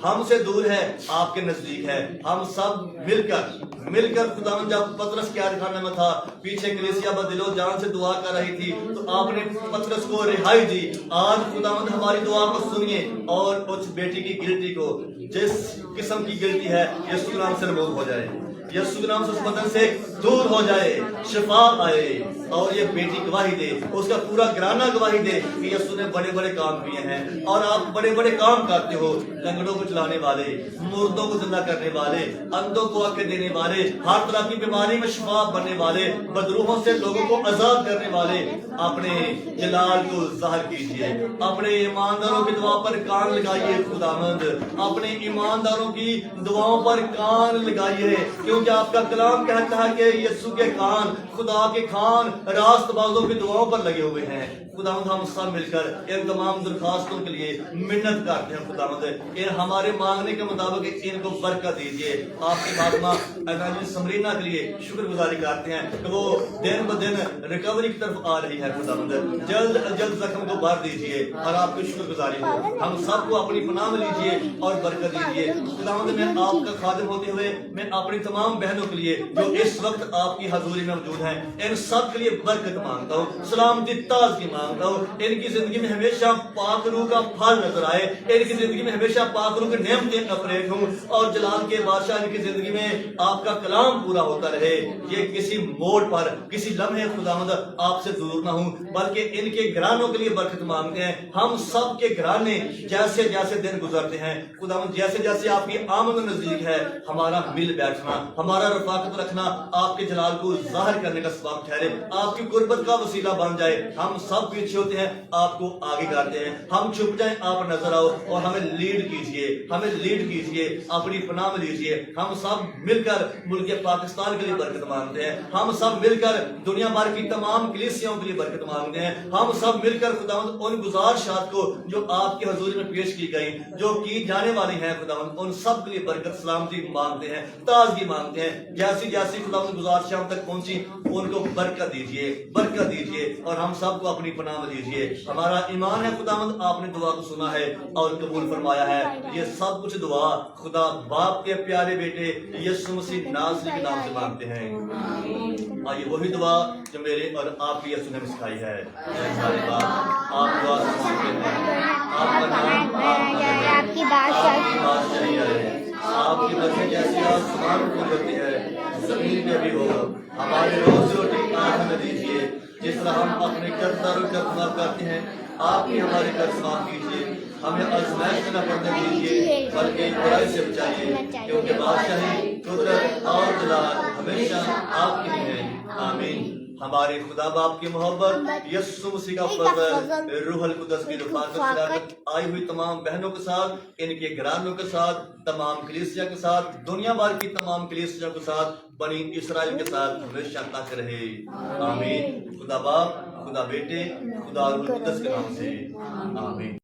ہم سے دور ہے آپ کے نزدیک ہے، ہم سب مل کر خداوند جب پطرس قید خانے میں تھا، پیچھے کلیسیا بدلو جان سے دعا کر رہی تھی تو آپ نے پطرس کو رہائی دی۔ آج خداوند ہماری دعا کو سنیے اور اس بیٹی کی گلٹی کو، جس قسم کی گلٹی ہے یسوع کے نام سے ریموو ہو جائے، یسوع کے نام سے اس بدن سے دور ہو جائے، شفا آئے اور یہ بیٹی گواہی دے، اس کا پورا گھرانہ گواہی دے کہ یسوع نے بڑے بڑے کام کیے ہیں اور آپ بڑے بڑے کام کرتے ہو، لنگڑوں کو چلانے والے، مردوں کو زندہ کرنے والے، اندھوں کو آنکھیں دینے والے، ہر طرح کی بیماری میں شفا بننے والے، بدروحوں سے لوگوں کو آزاد کرنے والے، اپنے جلال کو ظاہر کیجیے، اپنے ایمانداروں کی دعا پر کان لگائیے خداوند، اپنے ایمانداروں کی دعاؤں پر کان لگائیے، کیونکہ آپ کا کلام کہتا ہے کہ یسوع کے کان، خدا کے کان راست بازوں کی دعاؤں پر لگے ہوئے ہیں۔ خداوند ہم سب مل کر ان تمام درخواستوں کے لیے منت کرتے ہیں خداوند، ان ہمارے مانگنے کے مطابق ان کو برکت دیجیے۔ آپ کی خاتمہ ایونجلسٹ سمرینا کے لیے شکر گزاری کرتے ہیں کہ وہ دن بدن ریکوری کی طرف آ رہی ہے خداوند، جلد از جلد زخم کو بھر دیجیے اور آپ کی شکر گزاری ہو۔ हम सबको अपनी पनाह में लीजिए और बरकत दीजिए। खुदावंद मैं आपका खादिम होते हुए मैं अपनी तमाम बहनों के लिए जो इस वक्त आपकी हजूरी में मौजूद हैं, इन सब के लिए बरकत मांगता हूँ, सलामती ताज़गी मांगता हूँ। इनकी जिंदगी में हमेशा पाक रूह का फल नजर आए, इनकी जिंदगी में हमेशा पाक रूह की नेमतें अपरेट हों और जलाल के बादशाह इनकी जिंदगी में आपका कलाम पूरा होता रहे। ये किसी मोड़ पर किसी लम्हे खुदावंद आपसे दूर ना हूँ, बल्कि इनके घरानों के लिए बरकत मांगते हैं। हम सब के घराने जैसे जैसे दिन गुजरते हैं खुदावंद, जैसे जैसे आपकी आमद नजदीक है, हमारा मिल बैठना, हमारा रफाकत रखना आपके जलाल को जाहिर करने का सबब ठहरे, आपकी गुर्बत का वसीला बन जाए। हम सब पीछे होते हैं, आपको आगे करते हैं, हम छुप जाएं, आप नजर आओ और हमें लीड कीजिए, हमें लीड कीजिए, अपनी पनाह में लीजिए। हम सब मिलकर मुल्क पाकिस्तान के लिए बरकत मांगते हैं, हम सब मिलकर दुनिया भर की तमाम कलीसियाओं के लिए बरकत मांगते हैं। हम सब मिलकर खुदावंद उन गुजारिशात को जो आपकी हजूरी में पेश की गई, जो की जाने वाली हैं खुदावंद, उन सब के लिए बरकत सलामती मांगते हैं, ताजगी मांगते हैं। जैसी जैसी खुदावंद गुजारिश हम तक पहुंची उनको बरकत दीजिए, बरकत दीजिए और हम सबको अपनी पनाह में लीजिए। हमारा ईमान है खुदावंद, आपने दुआ को सुना है और कबूल फरमाया है। ये सब कुछ दुआ खुदा बाप के प्यारे बेटे यीशु मसीह नाज़री के नाम से मांगते हैं। और ये वही दुआ जो मेरे और आपकी यीशु ने सिखाई है। हमारे बाप, आप दुआ से मांगते हैं, आपका नाम आपकी बादशाही रहे, आपकी मर्जी जैसी आसमान को होती है जमीन में भी हो। हमारे रोज रोटी आज हमें दीजिए, जिस तरह हम अपने कर्जदारों का माफ करते हैं, आप भी हमारे कर्ज माफ कीजिए। हमें आजमाइश में न पड़ने दीजिए, बल्कि बुराई से बचाइए, क्योंकि बादशाही, कुदरत और जलाल हमेशा आपकी है। आमीन। हमारे खुदा बाप की मोहब्बत, यीशु मसीह का फजल, रूहुल कुद्दस की रफ़ाकत आई हुई तमाम बहनों के साथ, इनके घरानों के साथ, तमाम कलीसिया के साथ, दुनिया भर की तमाम कलीसिया के साथ, बनी इसराइल के साथ हमेशा तक रहे। आमीन। खुदा बाप, खुदा बेटे, खुदा रूहुल कुद्दस के नाम से आमीन।